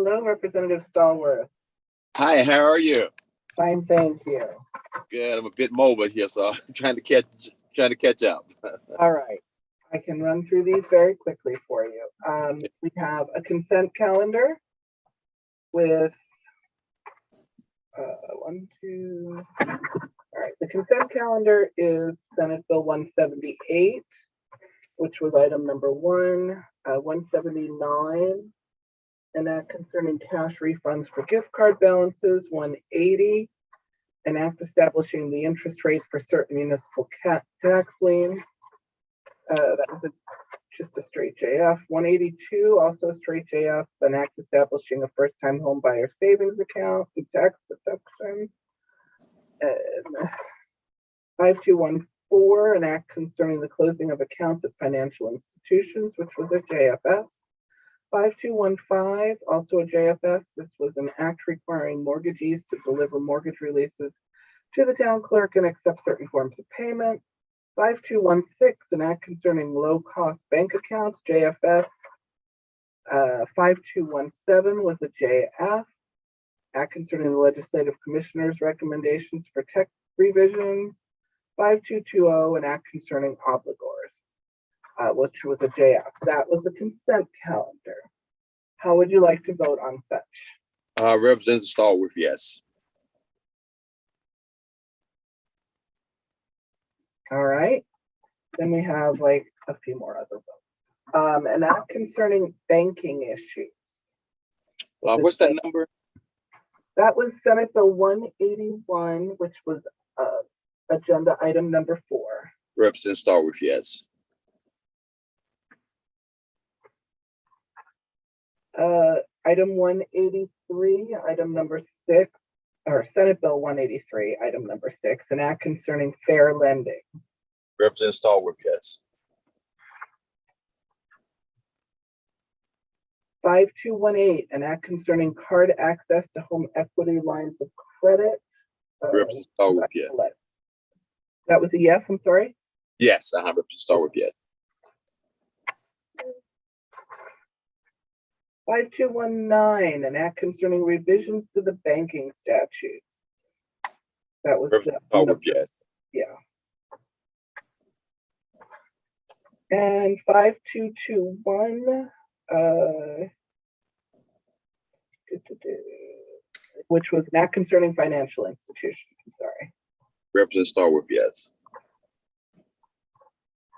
Hello, Representative Stallworth. Hi, how are you? Fine, thank you. Good. I'm a bit mobile here, so I'm trying to catch up. All right, I can run through these very quickly for you. We have a consent calendar with one, two. All right, the consent calendar is Senate Bill 178, which was item number 1, 179, an act concerning cash refunds for gift card balances, 180, an act establishing the interest rate for certain municipal tax liens. That was just a straight JF. 182, also a straight JF, an act establishing a first-time home buyer savings account and tax deduction. 5214, an act concerning the closing of accounts at financial institutions, which was a JFS. 5215, also a JFS. This was an act requiring mortgagees to deliver mortgage releases to the town clerk and accept certain forms of payment. 5216, an act concerning low-cost bank accounts, JFS. 5217 was a JF. Act concerning the legislative commissioner's recommendations for text revisions. 5220, an act concerning obligors, which was a JF. That was the consent calendar. How would you like to vote on such? Representative Stallworth, yes. All right. Then we have like a few more other votes. An act concerning banking issues. What's that number? That was Senate Bill 181, which was agenda item number 4. Representative Stallworth, yes. Item 183, item number 6, or Senate Bill 183, item number 6, an act concerning fair lending. Representative Stallworth, yes. 5218, an act concerning card access to home equity lines of credit. Representative Stallworth, yes. That was a yes, I'm sorry? Yes, Representative Stallworth, yes. 5219, an act concerning revisions to the banking statutes. That was Representative Stallworth, yes. yeah. And 5221, which was an act concerning financial institutions. I'm sorry. Representative Stallworth, yes.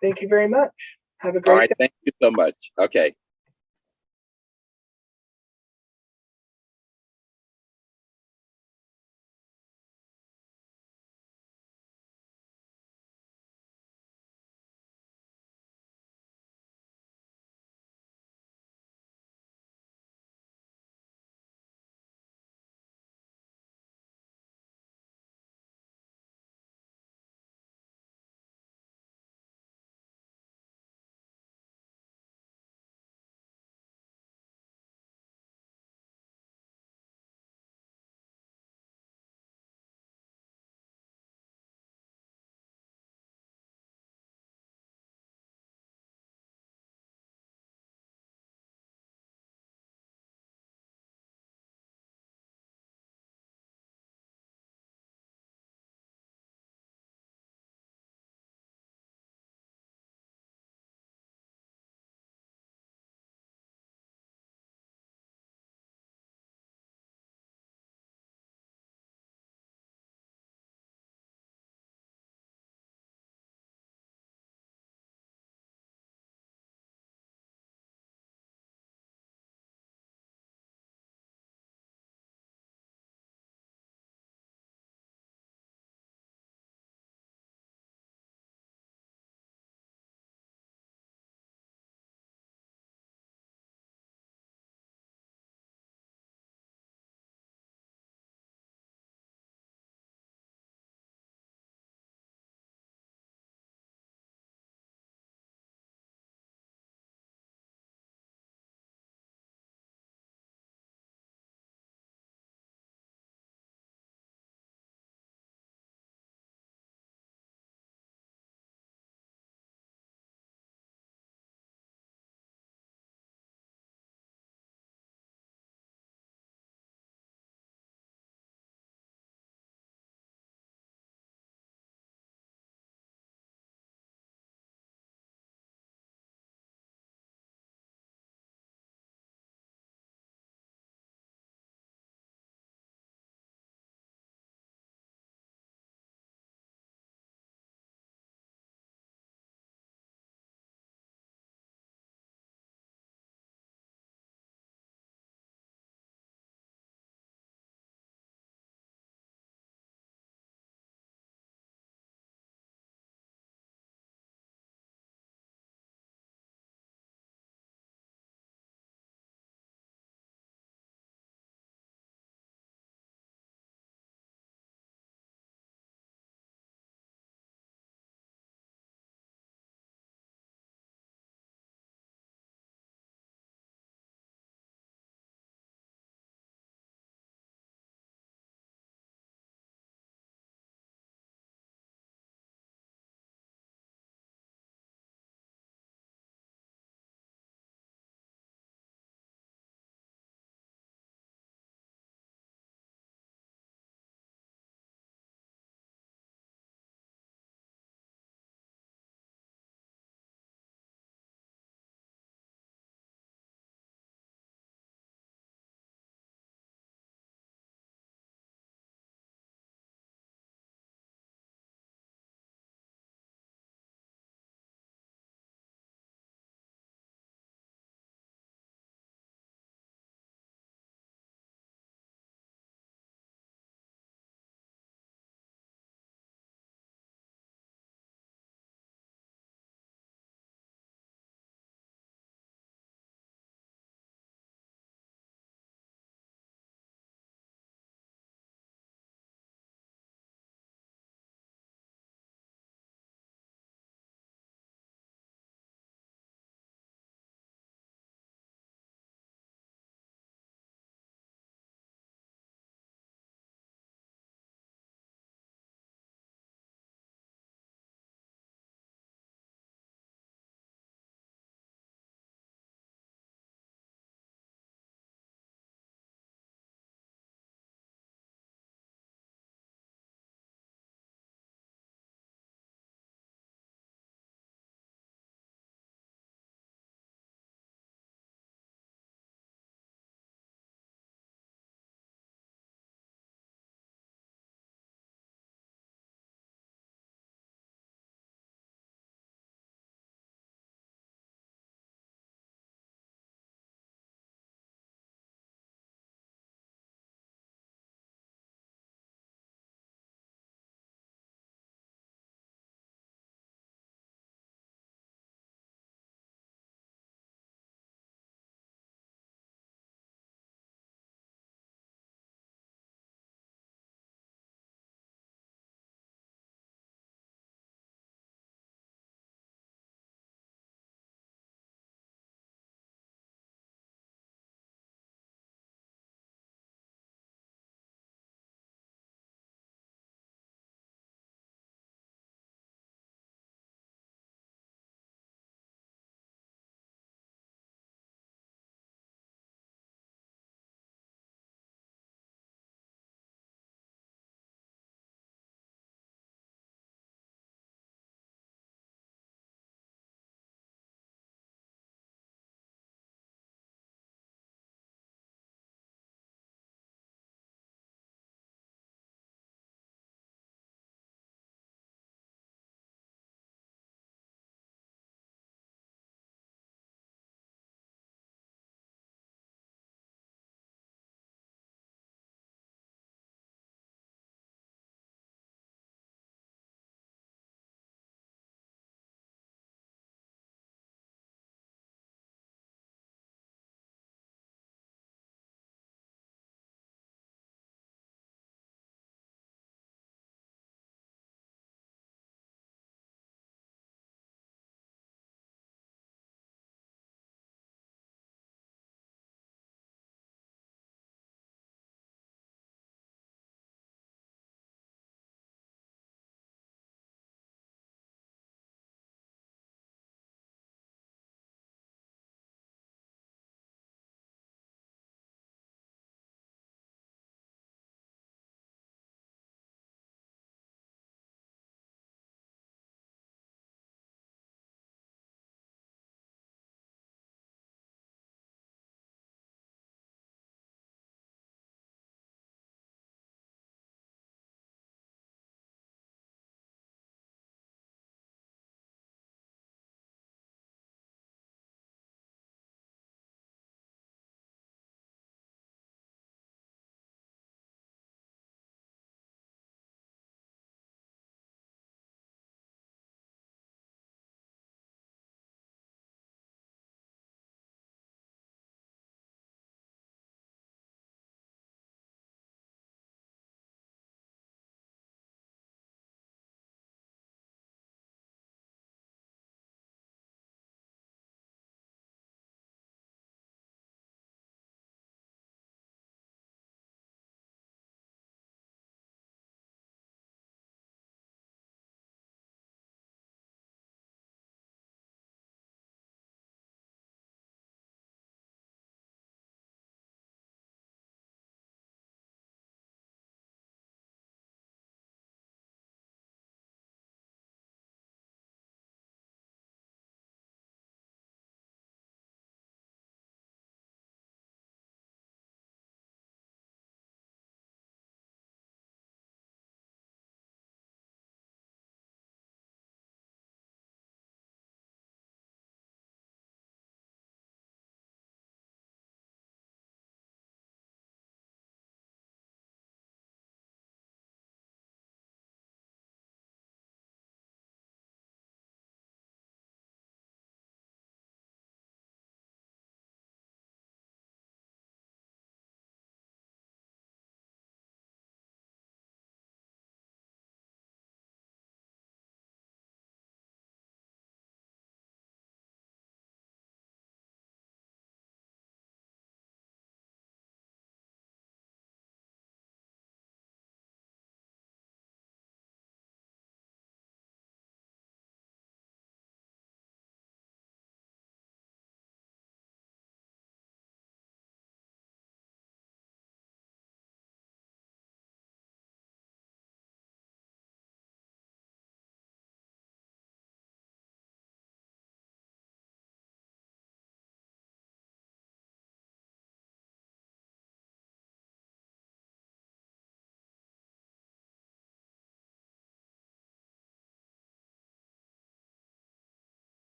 Thank you very much. Have a great All right, day. thank you so much. Okay.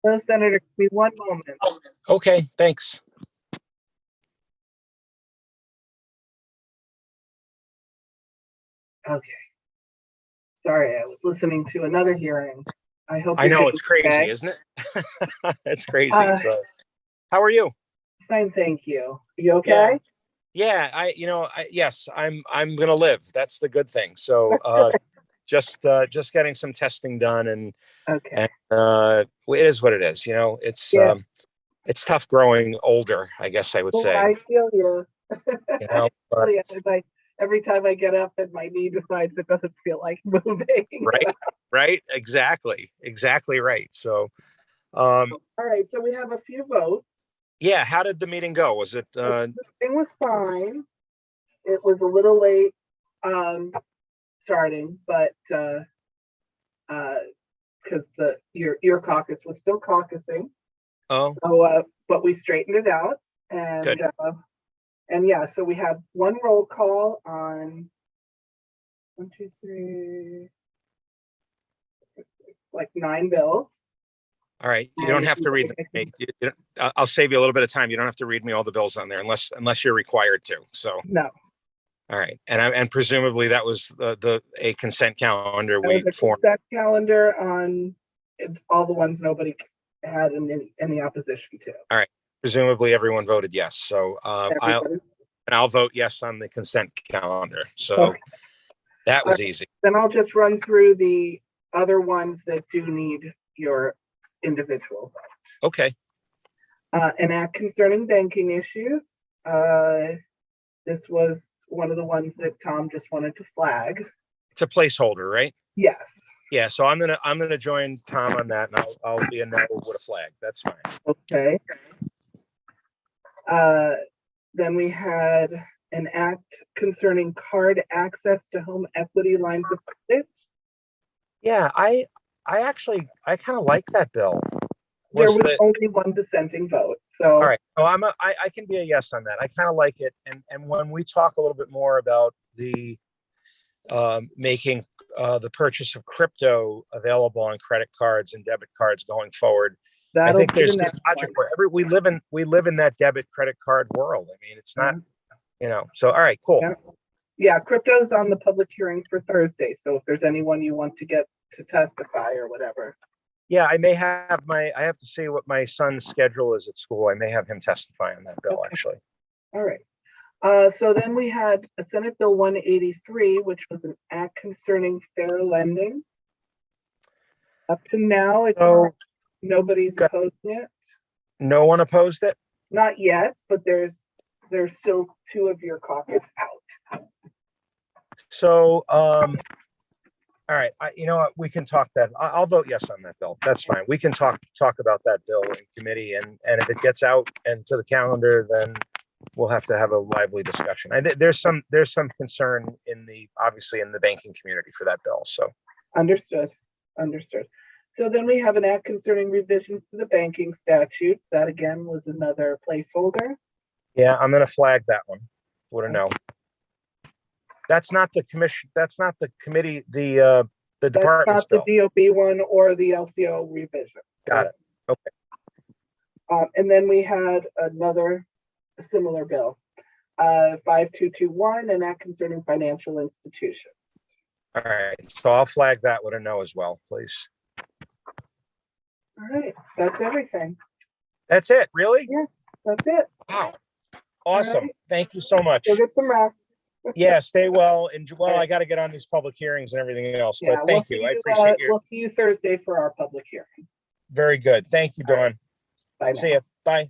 No, Senator, give me one moment. Okay, thanks. Okay. Sorry, I was listening to another hearing. I hope I you're know doing it's crazy, okay. isn't it? It's crazy. Uh, So, how are you? Fine, thank you. You okay? Yeah, yes, I'm gonna live. That's the good thing. So, just getting some testing done, and Okay. it is what it is. Yeah. It's tough growing older, I guess I would Oh, say. I feel you. But, Every time I get up and my knee decides it doesn't feel like moving. right, exactly right. So, All right, so we have a few votes. yeah, how did the meeting go? Was it The thing was fine. It was a little late starting, but because your caucus was still caucusing. Oh, So but we straightened it out, and good. Yeah, so we had one roll call on 1, 2, 3, like 9 bills. All right, you don't have to read them. I'll save you a little bit of time. You don't have to read me all the bills on there unless you're required to. So no. All right, and presumably that was a consent calendar That we was a formed. consent calendar on all the ones nobody had any opposition to. All right, presumably everyone voted yes. So I'll vote yes on the consent calendar. So that was easy. Then I'll just run through the other ones that do need your individual vote. Okay. An act concerning banking issues. This was one of the ones that Tom just wanted to flag. It's a placeholder, right? Yes. Yeah. So I'm gonna join Tom on that, and I'll be a no with a flag. That's fine. Okay. Then we had an act concerning card access to home equity lines of credit. Yeah, I kind of like that bill. There was only one dissenting vote. So all right, so I can be a yes on that. I kind of like it, and when we talk a little bit more about the making the purchase of crypto available on credit cards and debit cards going forward, I think there's the logic where we live in that debit credit card world. I mean, it's not, So all right, cool. Yeah, crypto's on the public hearing for Thursday. So if there's anyone you want to get to testify or whatever. Yeah, I have to see what my son's schedule is at school. I may have him testify on that bill, actually. All right. So then we had a Senate Bill 183, which was an act concerning fair lending. Up to now, nobody's opposing it. No one opposed it? Not yet, but there's still 2 of your caucus out. So, all right, you know what? We can talk that. I'll vote yes on that bill. That's fine. We can talk about that bill in committee, and if it gets out and to the calendar, then we'll have to have a lively discussion. There's some concern obviously in the banking community for that bill. So understood. So then we have an act concerning revisions to the banking statutes. That again was another placeholder. Yeah, I'm going to flag that one. What a no. That's not the commission. That's not the committee. The department's bill. That's not the DOB one or the LCO revision. Got it. Okay. And then we had another similar bill, 5221, an act concerning financial institutions. All right. So I'll flag that with a no as well, please. All right. That's everything. That's it. Really? Yeah. That's it. Wow. Awesome. Right. Thank you so much. Go get some rest. Yeah, stay well. And I got to get on these public hearings and everything else. Yeah, but thank you. I appreciate you. We'll see you Thursday for our public hearing. Very good. Thank you, Dawn. Right. Bye. See you. Bye.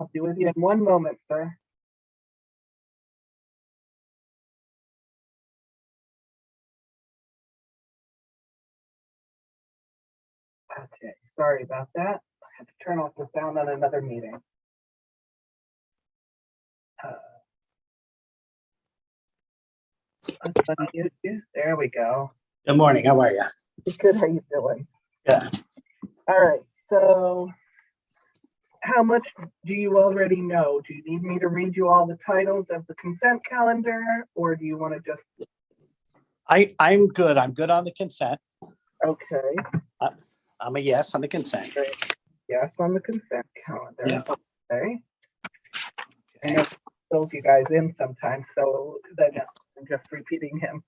I'll be with you in one moment, sir. Okay, sorry about that. I had to turn off the sound on another meeting. Unmute you. There we go. Good morning. How are you? Good. How you doing? Yeah. All right. So, how much do you already know? Do you need me to read you all the titles of the consent calendar, or do you want to just? I'm good. I'm good on the consent. Okay. I'm a yes on the consent. Great. Yes on the consent calendar. Yeah. Okay. I know I filled you guys in sometimes, so then I'm just repeating him.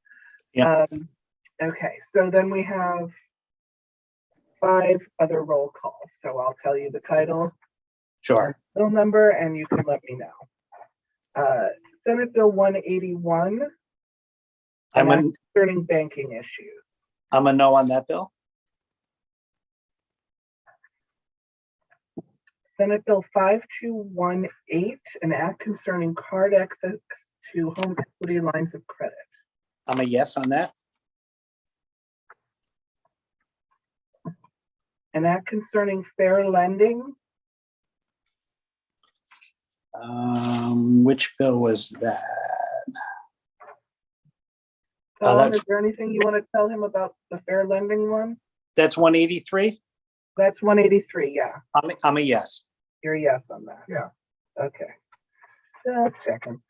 Yeah. Okay, so then we have 5 other roll calls. So I'll tell you the title, Sure. bill number, and you can let me know. Senate Bill 181, concerning banking issues. I'm a no on that bill. Senate Bill 5218, an act concerning card access to home equity lines of credit. I'm a yes on that. An act concerning fair lending. Which bill was that? Tom, is there anything you want to tell him about the fair lending one? That's 183. That's 183, yeah. I'm a yes. You're a yes on that. Yeah. Okay. Just checking.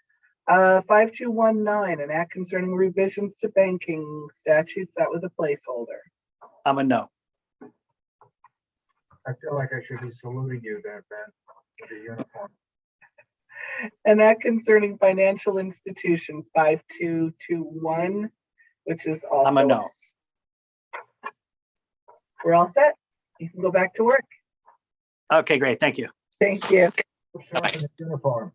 5219, an act concerning revisions to banking statutes. That was a placeholder. I'm a no. I feel like I should be saluting you there, Ben, with a uniform. An act concerning financial institutions, 5221, which is also. I'm a no. We're all set. You can go back to work. Okay, great. Thank you. Thank you. Uniform.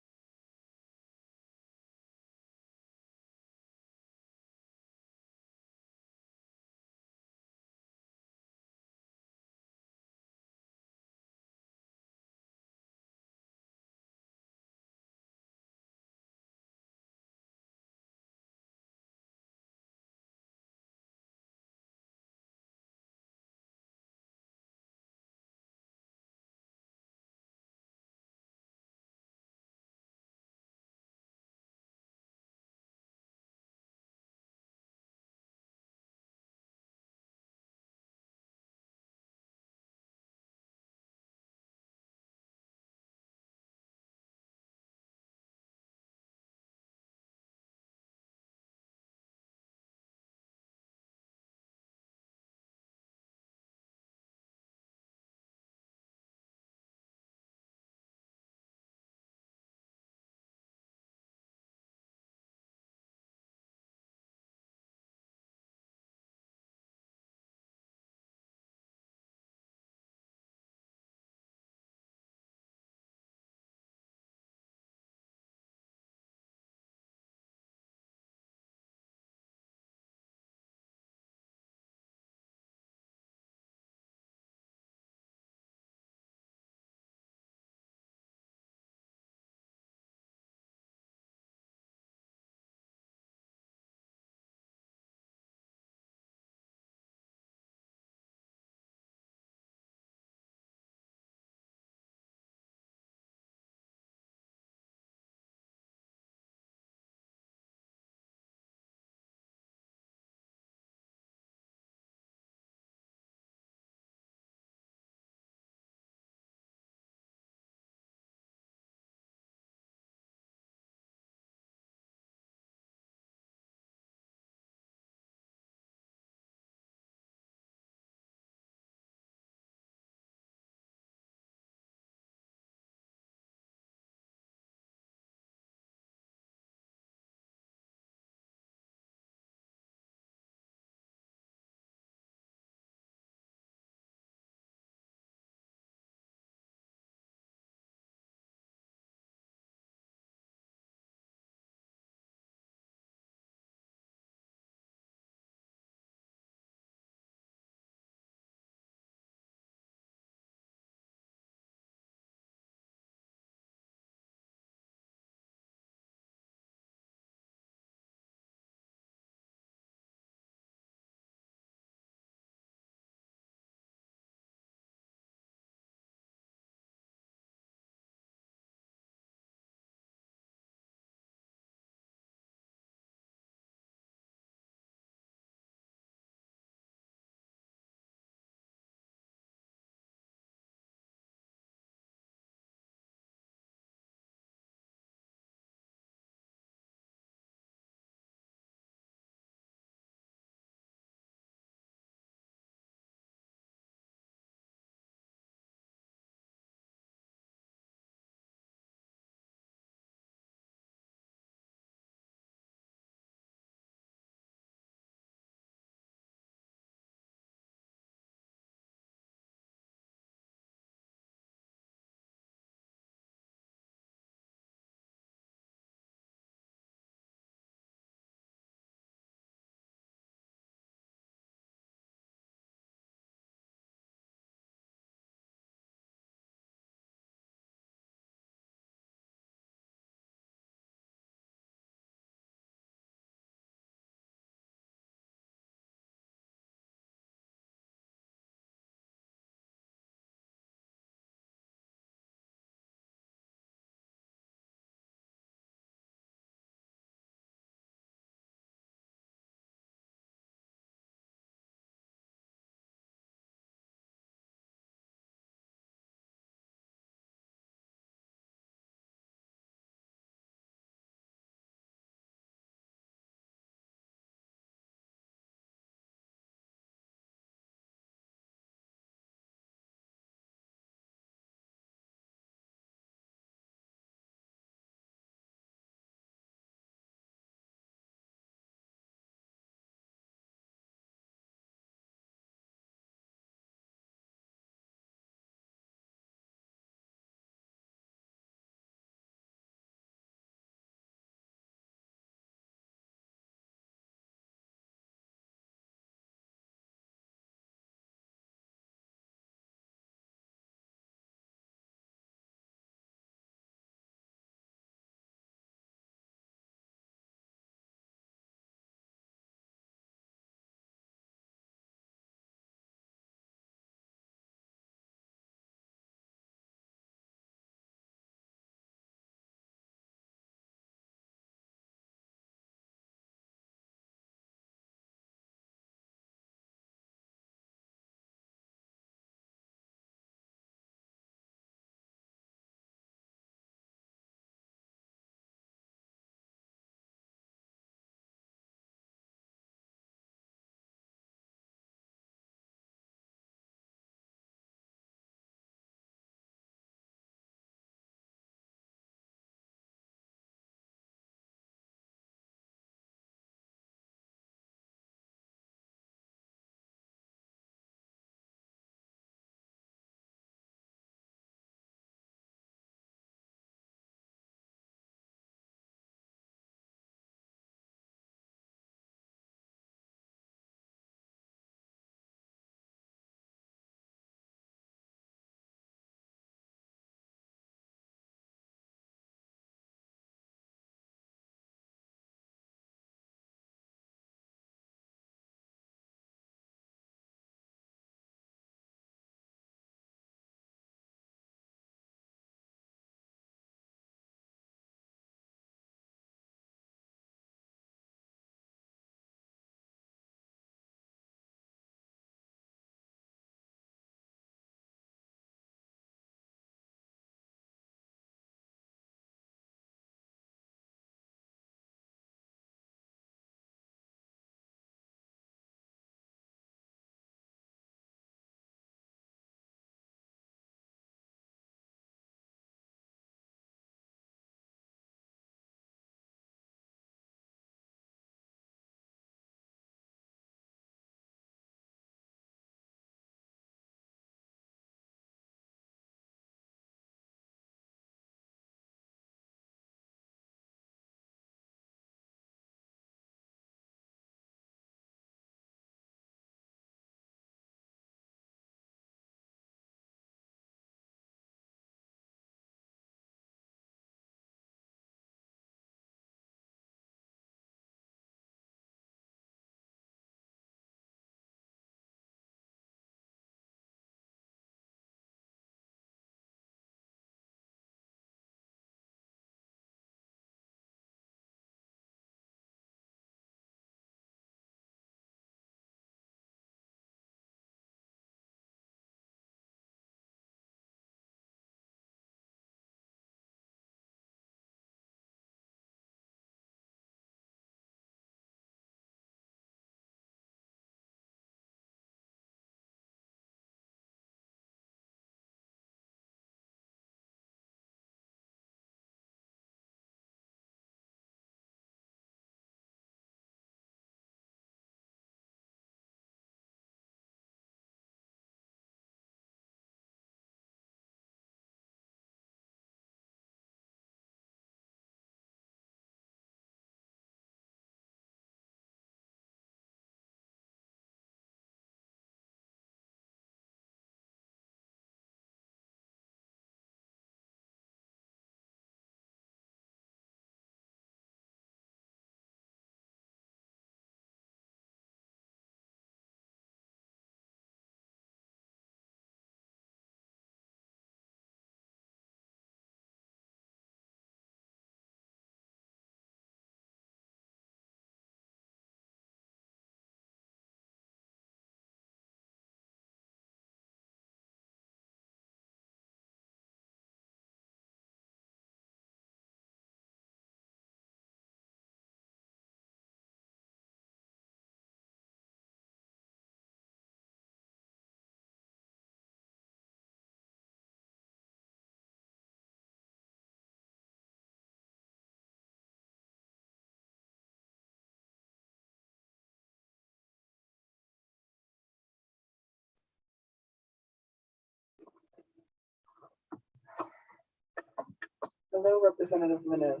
Hello, Representative Manu.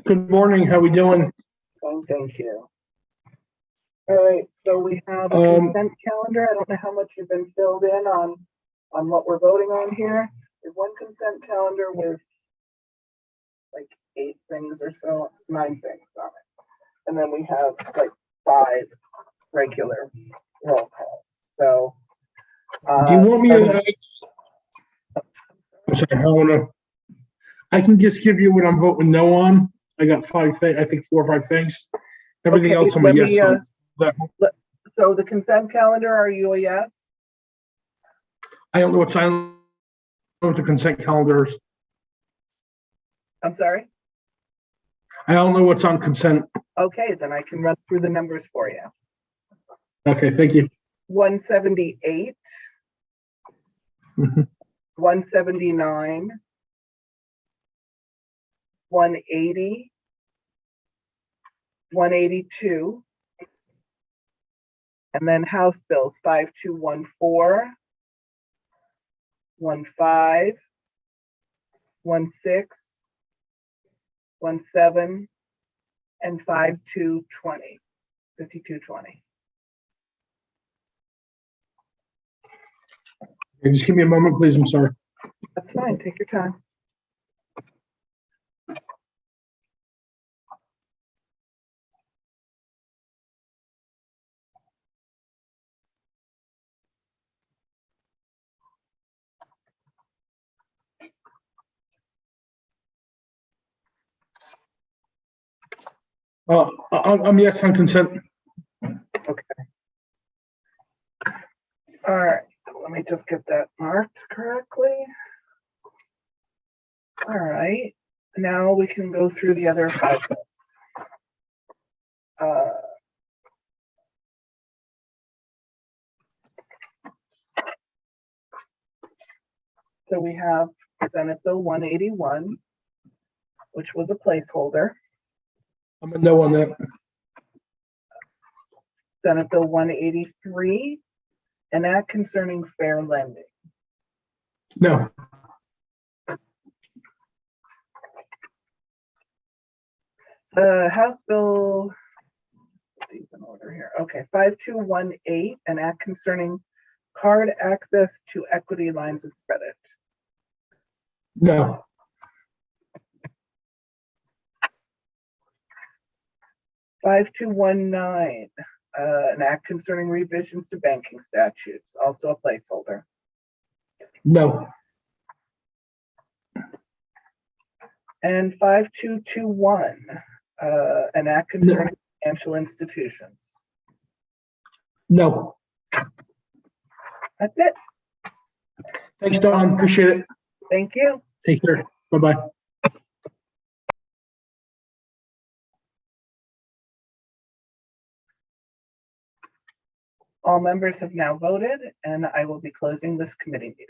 Good morning, how we doing? Fine, thank you. All right, so we have a consent calendar. I don't know how much you've been filled in on what we're voting on here. There's one consent calendar with like 8 things or so, 9 things on it. And then we have like 5 regular roll calls. So Do you want me to? I'm sorry, I can just give you what I'm voting no on. I got 5 things, I think 4 or 5 things. Everything else I'm a yes on. So the consent calendar, are you a yes? I don't know what the consent calendar is. I'm sorry? I don't know what's on consent. Okay, then I can run through the numbers for you. Okay, thank you. 178, Mhm. 179, 180, 182, and then House Bills 5214, 15, 16, 17, and 5220. 5220. Okay, just give me a moment, please. I'm sorry. That's fine. Take your time. I'm yes on consent. Okay. All right. Let me just get that marked correctly. All right. Now we can go through the other 5 bills. So we have Senate Bill 181, which was a placeholder. I'm a no on that. Senate Bill 183, an act concerning fair lending. No. House Bill, these in order here. Okay, 5218, an act concerning card access to equity lines of credit. No. 5219, an act concerning revisions to banking statutes, also a placeholder. No. And 5221, an act concerning financial institutions. No. That's it. Thanks, Don. Appreciate it. Thank you. Take care. Bye-bye. All members have now voted, and I will be closing this committee meeting.